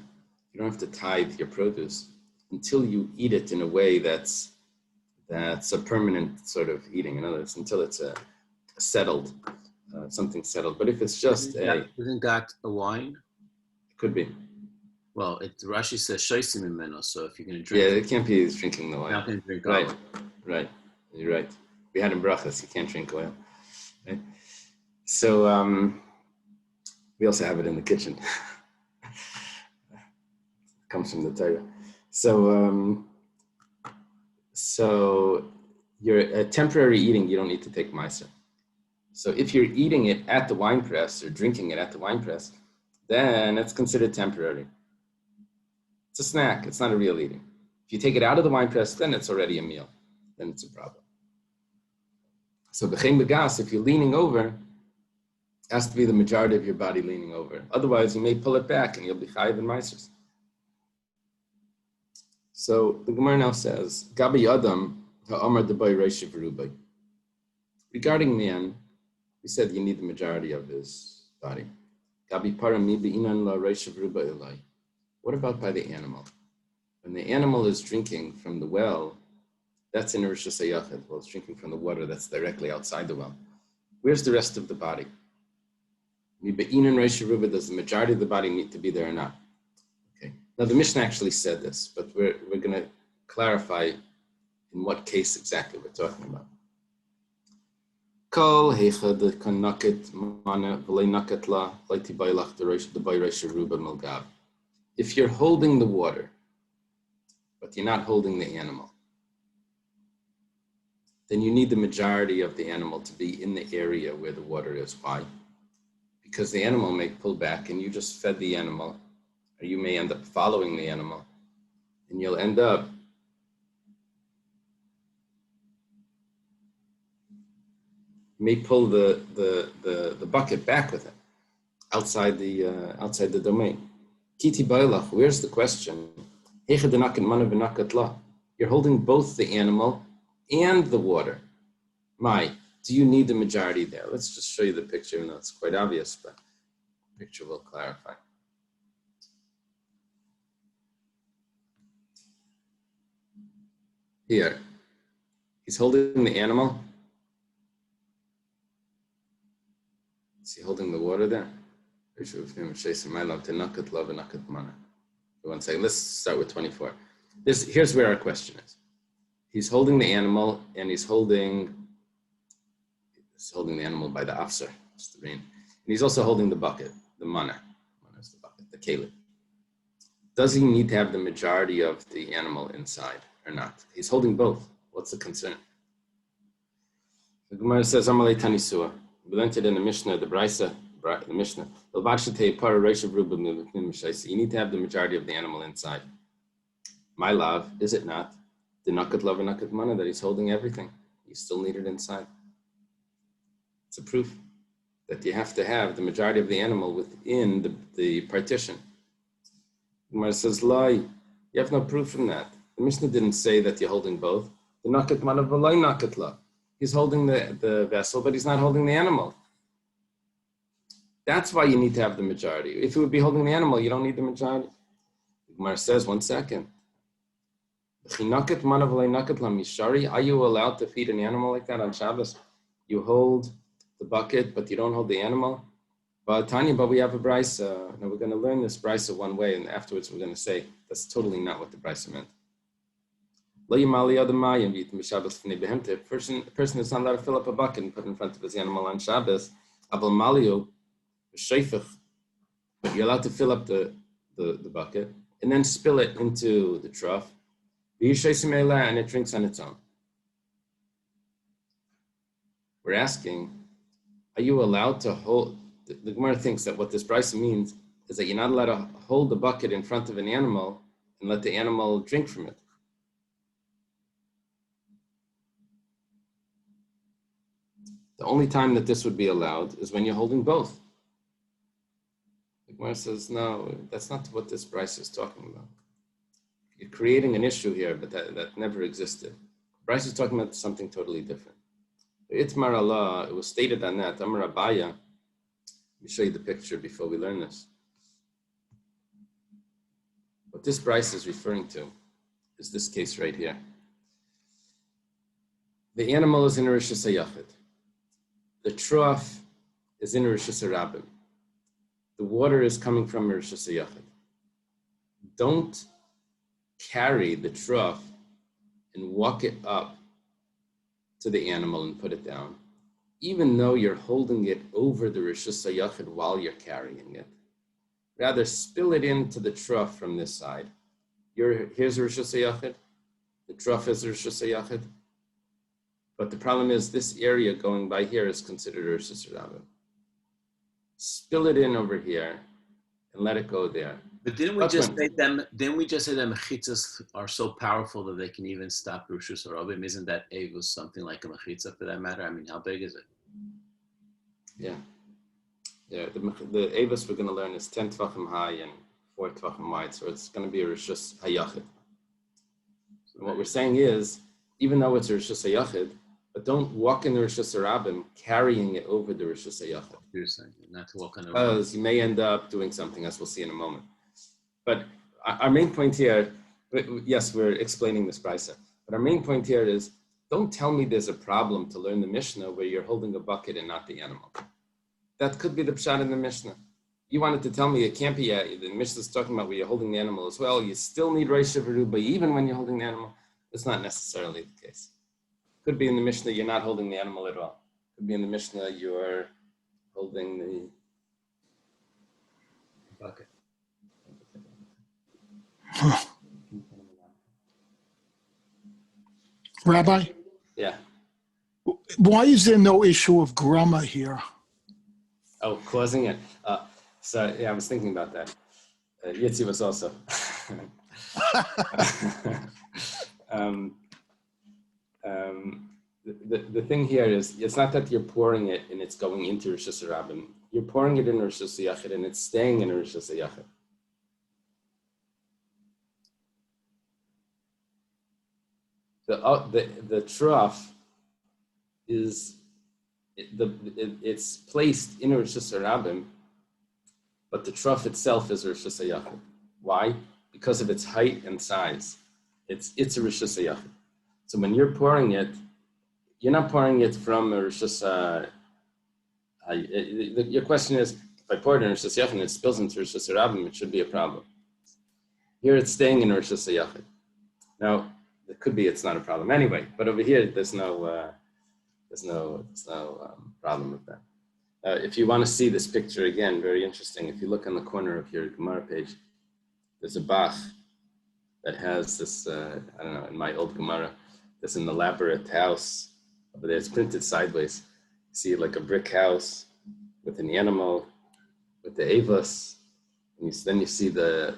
You don't have to tithe your produce until you eat it in a way that's a permanent sort of eating. In other words, until it's a settled, something settled. But if it's just isn't that a wine? It could be. Well, Rashi says shoisim imeno. So if you're going to drink, yeah, it can't be he's drinking the wine. Not going to drink right, oil. Right. You're right. We had in brachas, you can't drink oil. Right? So we also have it in the kitchen. Comes from the Torah. So you're temporary eating, you don't need to take meiser. So if you're eating it at the wine press or drinking it at the wine press, then it's considered temporary. It's a snack, it's not a real eating. If you take it out of the wine press, then it's already a meal. Then it's a problem. So b'chein b'gas, if you're leaning over, it has to be the majority of your body leaning over. Otherwise, you may pull it back and you'll be chayiv in meisers. So the Gemara now says, Gabi Adam ha'amar debay reishiv rubai. Regarding man, we said you need the majority of his body. Gabi parami be'inan la reishiv rubai elai. What about by the animal? When the animal is drinking from the well, that's in Rosh Hashanah. Well, it's drinking from the water that's directly outside the well. Where's the rest of the body? Be'inan reishiv rubai, does the majority of the body need to be there or not? Now, the Mishnah actually said this, but we're going to clarify in what case exactly we're talking about. Kol heichad kanaket mana v'lei naket la leiti bailach the bayresh ruba milgav. If you're holding the water, but you're not holding the animal, then you need the majority of the animal to be in the area where the water is. Why? Because the animal may pull back and you just fed the animal, or you may end up following the animal, and you'll end up may pull the bucket back with it outside the domain. Kiti bailach, where's the question? You're holding both the animal and the water. Do you need the majority there? Let's just show you the picture, even though it's quite obvious, but the picture will clarify. Here, he's holding the animal. Is he holding the water there? One second, let's start with 24. Here's where our question is. He's holding the animal, and he's holding the animal by the afsar, it's the rein. And he's also holding the bucket, the mana. Mana is the bucket, the kelim. Does he need to have the majority of the animal inside or not? He's holding both. What's the concern? The Gemara says, Amalei Tanisua. We learned it in the Mishnah, the Brisa, the Mishnah. You need to have the majority of the animal inside. My love, is it not? The nakat love and nakat mana, that he's holding everything. You still need it inside. It's a proof. that you have to have the majority of the animal within the partition. Gemara says, lie. You have no proof from that. The Mishnah didn't say that you're holding both. The nakat manav v'loi nakat la. He's holding the vessel, but he's not holding the animal. That's why you need to have the majority. If you would be holding the animal, you don't need the majority. Gemara says, 1 second. Are you allowed to feed an animal like that on Shabbos? You hold the bucket, but you don't hold the animal? But Tanya, but we have a brisa. Now we're going to learn this brisa one way, and afterwards we're going to say that's totally not what the brisa meant. A person is not allowed to fill up a bucket and put it in front of his animal on Shabbos. But you're allowed to fill up the bucket and then spill it into the trough. And it drinks on its own. We're asking, are you allowed to hold? The Gemara thinks that what this brisa means is that you're not allowed to hold the bucket in front of an animal and let the animal drink from it. The only time that this would be allowed is when you're holding both. The Gemara says, no, that's not what this brisa is talking about. You're creating an issue here, but that never existed. Brisa is talking about something totally different. Itmar Allah, it was stated on that. Amar Abaya. Let me show you the picture before we learn this. What this brisa is referring to is this case right here. The animal is in a Rishus HaYachid. The trough is in a Rishus HaRabim. The water is coming from a Rishus HaYachid. Don't carry the trough and walk it up to the animal and put it down, even though you're holding it over the Rishus HaYachid while you're carrying it. Rather, spill it into the trough from this side. Here's a Rishus HaYachid. The trough is a Rishus HaYachid. But the problem is this area going by here is considered a Rishus HaRabim. Spill it in over here and let it go there. But didn't we just say them mechitzas are so powerful that they can even stop Rishus HaRabim? Isn't that Avos something like a mechitza for that matter? I mean, how big is it? Yeah. The Avos we're going to learn is 10 tvachim high and 4 tvachim wide, so it's going to be a Rishus HaYachid. And what we're saying is, even though it's a Rishus HaYachid, but don't walk in the Rishus HaRabim carrying it over the Rishus HaYachid. You're saying not to walk on the because you may end up doing something, as we'll see in a moment. But our main point here, yes, we're explaining this brisa, but our main point here is, don't tell me there's a problem to learn the Mishnah where you're holding a bucket and not the animal. That could be the pshat in the Mishnah. You wanted to tell me it can't be, the Mishnah is talking about where you're holding the animal as well. You still need Reish Veruba even when you're holding the animal. It's not necessarily the case. Could be in the Mishnah you're not holding the animal at all. Could be in the Mishnah you're holding the bucket. Rabbi? Yeah. Why is there no issue of grama here? Oh, causing it. So yeah, I was thinking about that. Yitzi was also. The thing here is, it's not that you're pouring it and it's going into Rishus HaRabim. You're pouring it in Rishus HaYachid and it's staying in Rishus HaYachid. The trough is it's placed in Rishus HaRabim, but the trough itself is Rishus HaYachid. Why? Because of its height and size. It's a Rishus HaYachid. So when you're pouring it, you're not pouring it from a Rishus. Your question is, if I pour it in Rishus HaYachid and it spills into Rishus HaRabim, it should be a problem. Here it's staying in Rishus HaYachid. Now, it could be it's not a problem anyway, but over here there's no problem with that. If you want to see this picture again, very interesting. If you look on the corner of your Gemara page, there's a Bach that has this. I don't know. In my old Gemara, there's an elaborate house, but it's printed sideways. You see like a brick house with an animal, with the avos, and then you see the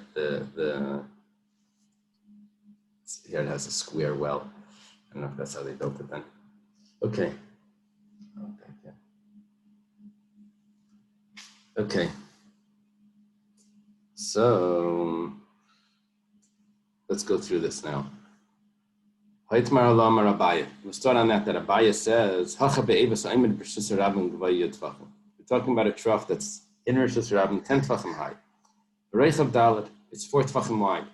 here it has a square well. I don't know if that's how they built it then. Okay. Oh, thank you. Okay. So let's go through this now. We'll start on that Abaya says, we're talking about a trough that's in Rosh Hashanah, 10 tvachim high. It's 4 tvachim wide.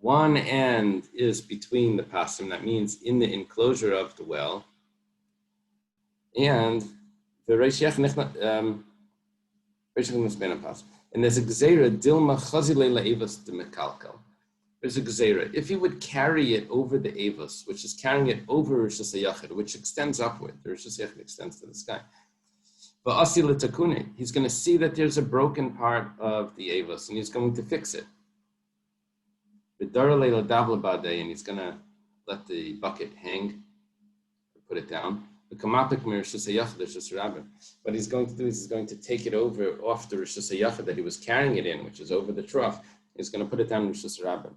One end is between the pasim, that means in the enclosure of the well, and the there's a gzeira dilma chazile la'evas de mekalkal. There's a gzeira. If you would carry it over the avos, which is carrying it over Rosh Hashanah, which extends upward, the Rosh Hashanah extends to the sky. But asi l'takune, he's going to see that there's a broken part of the avos, and he's going to fix it. And he's going to let the bucket hang, put it down. What he's going to do is he's going to take it over off the Rosh Hashanah that he was carrying it in, which is over the trough. He's going to put it down in Rosh Hashanah.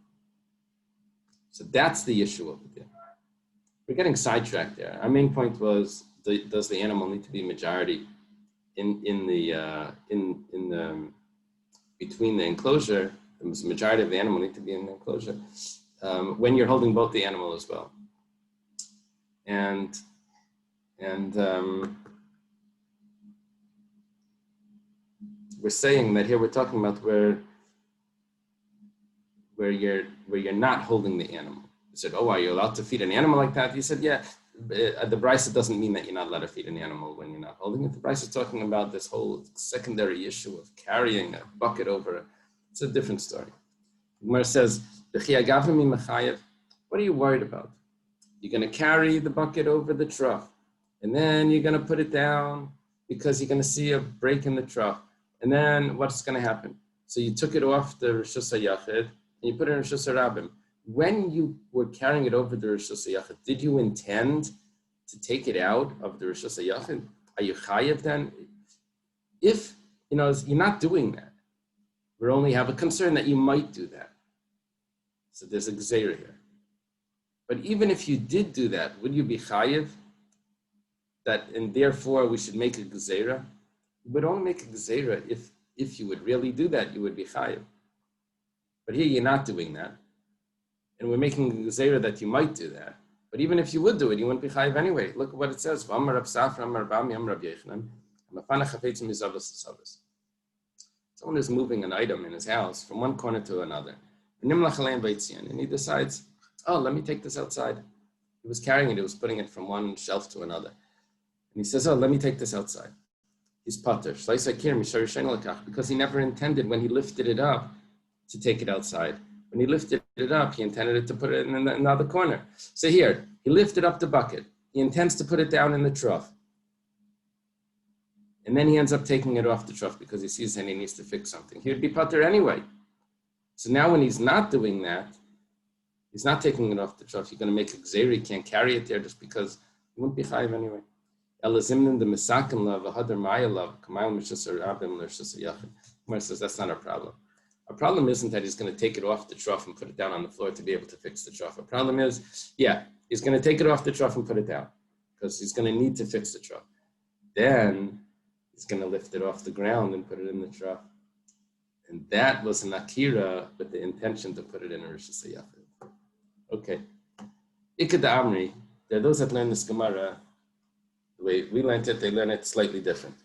So that's the issue over there. We're getting sidetracked there. Our main point was: does the animal need to be majority in the between the enclosure? The majority of the animal need to be in the enclosure when you're holding both the animal as well. And we're saying that here we're talking about where you're not holding the animal. You said, "Oh, are you allowed to feed an animal like that?" You said, "Yeah." The Brisa doesn't mean that you're not allowed to feed an animal when you're not holding it. The Brisa is talking about this whole secondary issue of carrying a bucket over it. It's a different story. Gemara says, "What are you worried about? You're going to carry the bucket over the trough, and then you're going to put it down because you're going to see a break in the trough. And then what's going to happen? So you took it off the Rosh Hashanah and you put it in Rosh Hashanah. When you were carrying it over the Rosh Hashanah, did you intend to take it out of the Rosh Hashanah? Are you chayav then? If you're not doing that, we only have a concern that you might do that. So there's a gzeira here. But even if you did do that, would you be chayiv? That, and therefore we should make a gzeira? You would only make a gzeira if you would really do that, you would be chayiv. But here you're not doing that. And we're making a gzeira that you might do that. But even if you would do it, you wouldn't be chayiv anyway. Look at what it says. Someone is moving an item in his house from one corner to another. And he decides, oh, let me take this outside. He was carrying it, he was putting it from one shelf to another. And he says, oh, let me take this outside. He's pater. Because he never intended when he lifted it up to take it outside. When he lifted it up, he intended it to put it in another corner. So here, he lifted up the bucket. He intends to put it down in the trough. And then he ends up taking it off the trough because he sees that he needs to fix something. He would be pater anyway. So now when he's not doing that, he's not taking it off the trough, you're going to make a gzeira, he can't carry it there just because he wouldn't be chayiv anyway. Elazimnin the misakin love, ahadar maya love, kamayel mishasar abim l'shasar yachid. Gemara says that's not our problem. Our problem isn't that he's going to take it off the trough and put it down on the floor to be able to fix the trough. Our problem is, he's going to take it off the trough and put it down because he's going to need to fix the trough. Then he's going to lift it off the ground and put it in the trough. And that was an akira with the intention to put it in a Rosh Hashanah. Okay. Ikad Amri, there are those that learn this Gemara, the way we learned it, they learn it slightly different.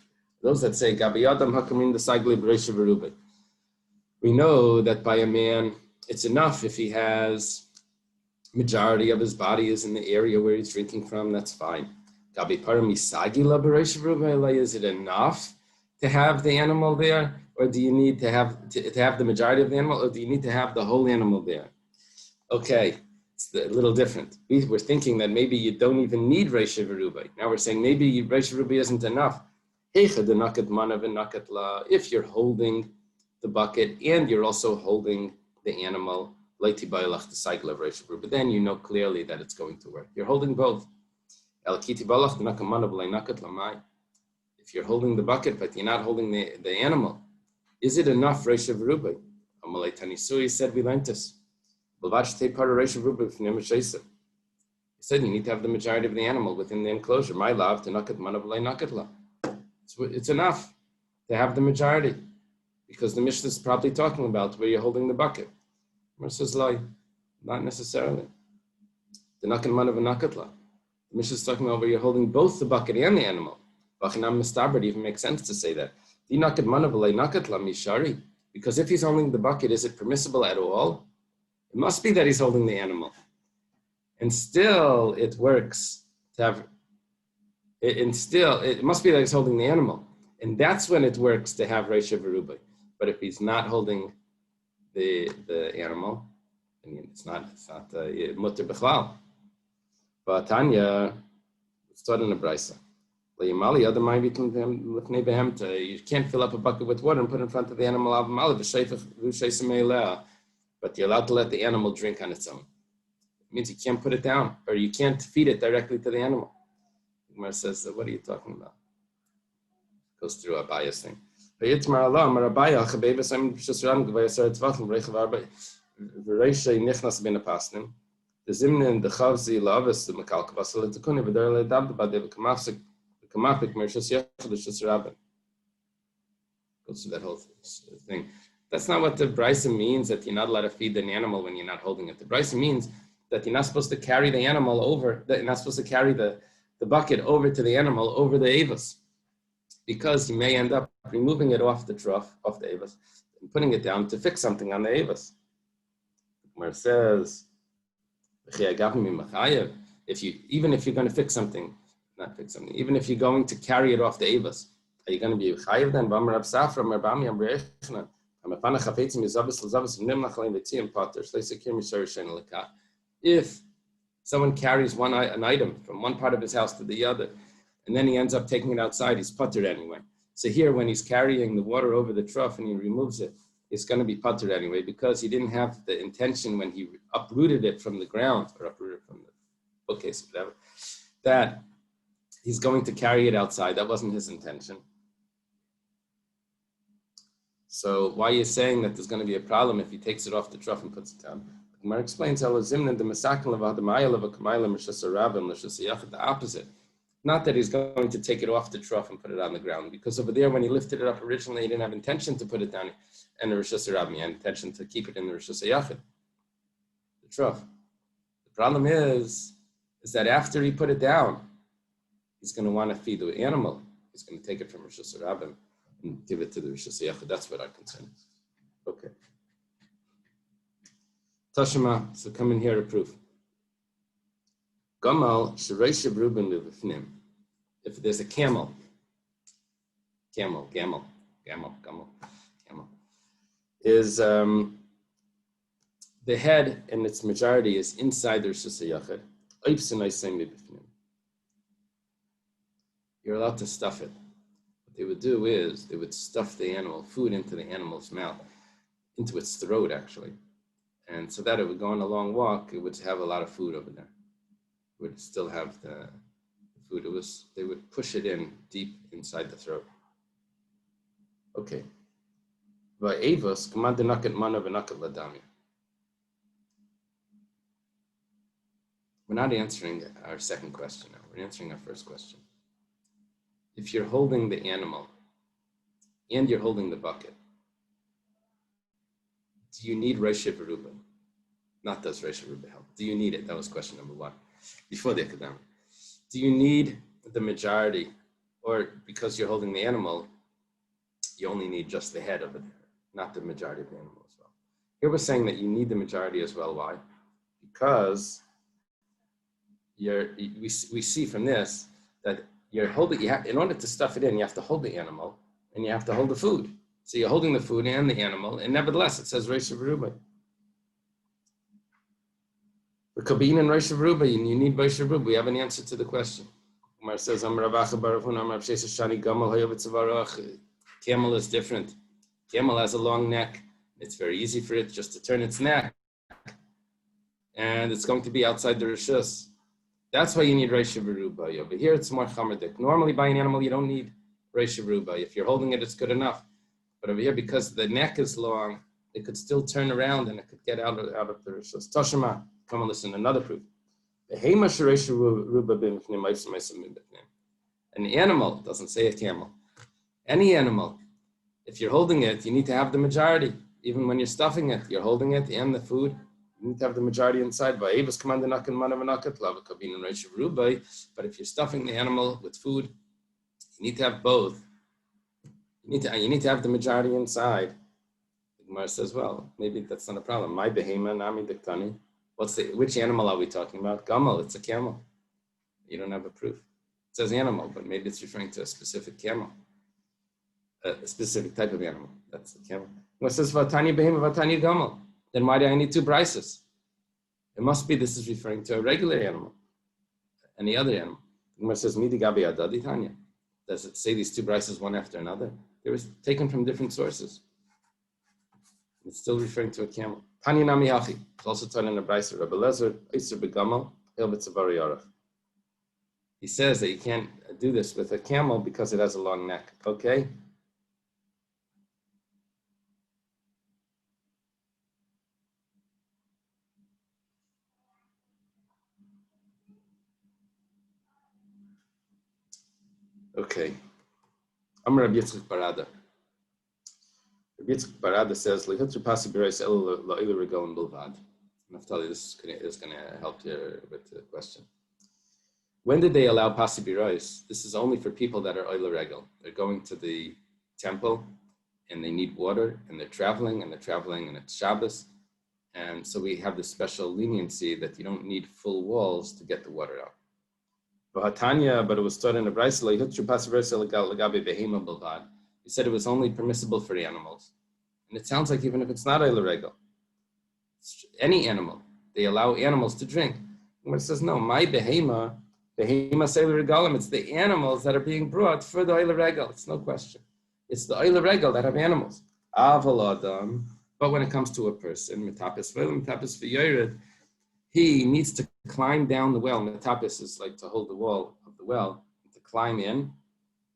Those that say, Gabi Adam Hakamin the Sagli B'Reisha V'Rubai. We know that by a man, it's enough if he has majority of his body is in the area where he's drinking from, that's fine. Gabi Parami Sagila B'Reisha V'Rubai, is it enough to have the animal there? Or do you need to have the majority of the animal, or do you need to have the whole animal there? Okay, it's a little different. We're thinking that maybe you don't even need Reisha V'Rubai. Now we're saying maybe Reisha V'Rubai isn't enough. If you're holding the bucket and you're also holding the animal, but then you know clearly that it's going to work. You're holding both. If you're holding the bucket, but you're not holding the animal, is it enough, Reisha V'Rubai? Amalei Tanisui said we learned this. He said you need to have the majority of the animal within the enclosure. My love to nakat manav nakat la. it's enough to have the majority, because the Mishnah is probably talking about where you're holding the bucket. Gemara says, lie, not necessarily. The nakan man of a nakatla. The Mishnah is talking about where you're holding both the bucket and the animal. Bachinam mistaber, it even makes sense to say that. The nakan man of a nakatla mishari. Because if he's holding the bucket, is it permissible at all? It must be that he's holding the animal. And still it works to have, it must be that he's holding the animal. And that's when it works to have Reisha Verubai. But if he's not holding the animal, it's not mutter b'chlal. But Tanya, it's taught in the Brisa. You can't fill up a bucket with water and put it in front of the animal, but you're allowed to let the animal drink on its own. It means you can't put it down, or you can't feed it directly to the animal. Gemara says, what are you talking about? Goes through a bias thing. The Zimnin, the Chavzi, Lavis, the Mekalkabas, the Tukuni, the Derle Dabba, the Kamafik, Mershus Yachadus Rabin. Goes through that whole thing. That's not what the Brisa means, that you're not allowed to feed an animal when you're not holding it. The Brisa means that you're not supposed to carry the animal over, that you're not supposed to carry the bucket over to the animal, over the Avos, because you may end up removing it off the trough, off the Avos, and putting it down to fix something on the Avos. Where it says, even if you're going to fix something, even if you're going to carry it off the Avos, are you going to be chayiv then? If someone carries an item from one part of his house to the other, and then he ends up taking it outside, he's puttered anyway. So here, when he's carrying the water over the trough and he removes it, it's going to be puttered anyway, because he didn't have the intention when he uprooted it from the ground, or uprooted from the bookcase, whatever, that he's going to carry it outside. That wasn't his intention. So why are you saying that there's going to be a problem if he takes it off the trough and puts it down? Gemara explains the opposite. Not that he's going to take it off the trough and put it on the ground, because over there, when he lifted it up originally, he didn't have intention to put it down in the Rosh Hashanah. He had intention to keep it in the Rosh Hashanah, the trough. The problem is that after he put it down, he's going to want to feed the animal. He's going to take it from Rosh Hashanah and give it to the Rosh Hashanah. That's what our concern is. Okay. Tashima, so come in here to proof. Gamal Shreisha Bruben Levifnim. If there's a camel, is the head and its majority is inside the Rosh Hashanah. You're allowed to stuff it. What they would do is they would stuff the animal, food into the animal's mouth, into its throat actually. And so that it would go on a long walk, it would have a lot of food over there. It would still have the food. They would push it in deep inside the throat. Okay. By Avos, command the nakat mana v'nakat ladami. We're not answering our second question now. We're answering our first question. If you're holding the animal and you're holding the bucket, do you need Reisha Veruba? Not does Reisha Veruba help. Do you need it? That was question number one. Before the academic. Do you need the majority, or because you're holding the animal, you only need just the head of it, not the majority of the animal as well? Here we're saying that you need the majority as well. Why? Because we see from this that you're holding, in order to stuff it in, you have to hold the animal and you have to hold the food. So you're holding the food and the animal, and nevertheless it says Reisha Veruba. For Kabin and Reisha Veruba, you need Reisha Veruba. We have an answer to the question. Umar says, camel is different. Camel has a long neck. It's very easy for it just to turn its neck. And it's going to be outside the Rishus. That's why you need Reisha Veruba. Over here, it's more Chamerdik. Normally, by an animal, you don't need Reisha Veruba. If you're holding it, it's good enough. But over here, because the neck is long, it could still turn around and it could get out of the Rishus. Toshima, come and listen, another proof. An animal, doesn't say a camel. Any animal, if you're holding it, you need to have the majority. Even when you're stuffing it, you're holding it and the food. You need to have the majority inside. But if you're stuffing the animal with food, you need to have both. You need to have the majority inside. The Gemara says, well, maybe that's not a problem. My behema nami diktani. Which animal are we talking about? Gamal, it's a camel. You don't have a proof. It says animal, but maybe it's referring to a specific camel. A specific type of animal. That's the camel. It says vatani behema, vatani gamal. Then why do I need two brises? It must be this is referring to a regular animal. Any other animal. The Gemara says, midi gabi adadi tanya. Does it say these two brises one after another? They were taken from different sources. It's still referring to a camel. Tanya nami hachi. It's also taught in a brisa. Rabbi Lezer, Eiser begamal, el b'tzavari yarach. He says that you can't do this with a camel because it has a long neck. Okay? Okay. Amar Rabbi Yitzchak Barada. Rabbi Yitzchak Barada says, "Lehutzu pasi b'reis el la'il regalim bilvad." Naftali, this is going to help you with the question. When did they allow pasi b'reis? This is only for people that are oil regel. They're going to the temple and they need water, and they're traveling, and it's Shabbos, and so we have this special leniency that you don't need full walls to get the water out. But it was taught in the Brisa. He said it was only permissible for the animals. And it sounds like even if it's not oil regel, any animal, they allow animals to drink. And it says, no, my behema seil regalim, it's the animals that are being brought for the oil regel. It's no question. It's the oil regel that have animals. Aval adam. But when it comes to a person, metapis v'yored, he needs to climb down the well. Metapis is like to hold the wall of the well, to climb in,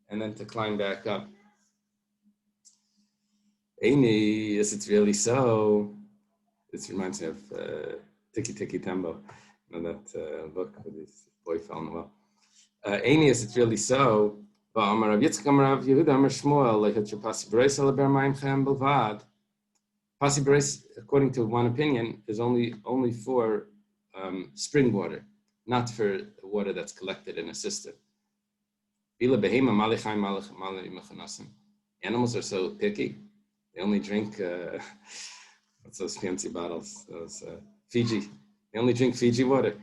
and then to climb back up. Eini, yes, it's really so. This reminds me of Tiki Tiki Tembo, that book where this boy fell in the well. Eini, yes, it's really so. But Amar Rav Yitzchak, Amar Rav Yehuda, Amar Shmuel, like a pasi b'reis alaber mayim chem belvad. Pasi b'reis, according to one opinion, is only for spring water, not for water that's collected in a cistern. Animals are so picky; they only drink what's those fancy bottles? Those Fiji. They only drink Fiji water.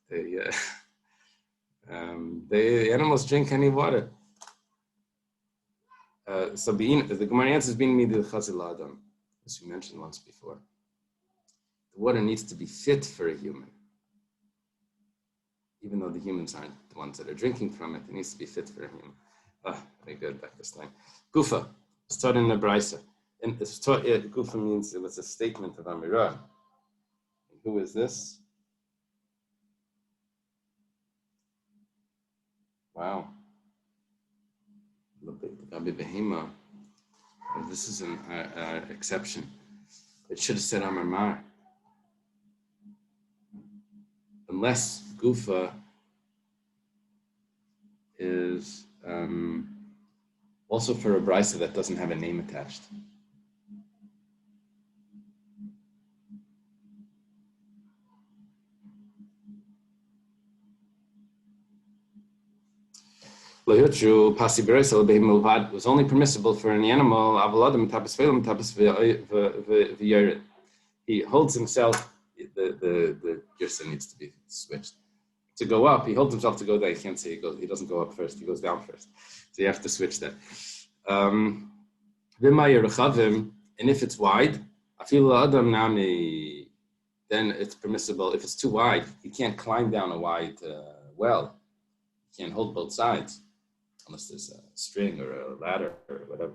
The animals drink any water. So the Gemara answers being midil chazil adam, as we mentioned once before. The water needs to be fit for a human. Even though the humans aren't the ones that are drinking from it, it needs to be fit for a human. Very good, Dr. Stein. Gufa, it's taught in the Brisa. And it's taught, Gufa means it was a statement of Amirah. And who is this? Wow. This is an exception. It should have said Amar Mar. Unless Gufa is also for a brisa that doesn't have a name attached. Was only permissible for an animal. He holds himself. The Girsa needs to be switched. To go up, he holds himself to go down. You can't say he doesn't go up first, he goes down first. So you have to switch that. And if it's wide, then it's permissible. If it's too wide, he can't climb down a wide well. He can't hold both sides unless there's a string or a ladder or whatever.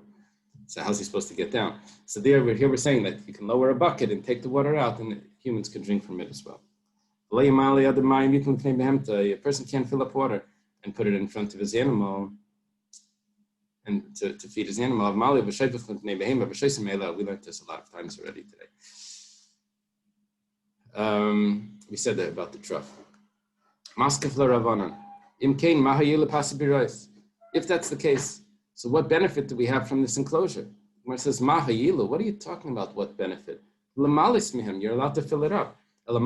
So how's he supposed to get down? So here we're saying that you can lower a bucket and take the water out, and humans can drink from it as well. A person can't fill up water and put it in front of his animal and to feed his animal. We learned this a lot of times already today. We said that about the trough. If that's the case, So what benefit do we have from this enclosure? When it says mahayilu, what are you talking about? What benefit? Lamalis mihem, you're allowed to fill it up. We're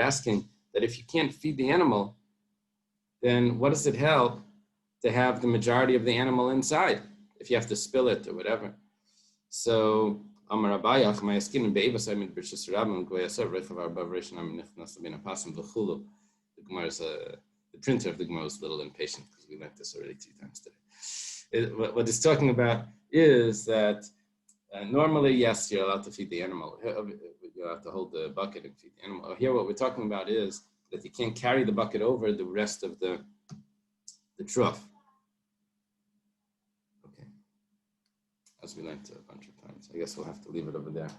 asking that if you can't feed the animal, then what does it help to have the majority of the animal inside if you have to spill it or whatever? So Amar Abayach, my skin and Beivas, I mean, Brishis Rabban, Goyasar, Rechavar, Bavration, I'm Nasabina Pasam, Vachulu. The Gemara is the printer of the Gemara is a little impatient because we learned this already 2 times today. What it's talking about is that normally, yes, you're allowed to feed the animal. You have to hold the bucket and feed the animal. Here, what we're talking about is that you can't carry the bucket over the rest of the trough. Okay. As we learned a bunch of times. I guess we'll have to leave it over there.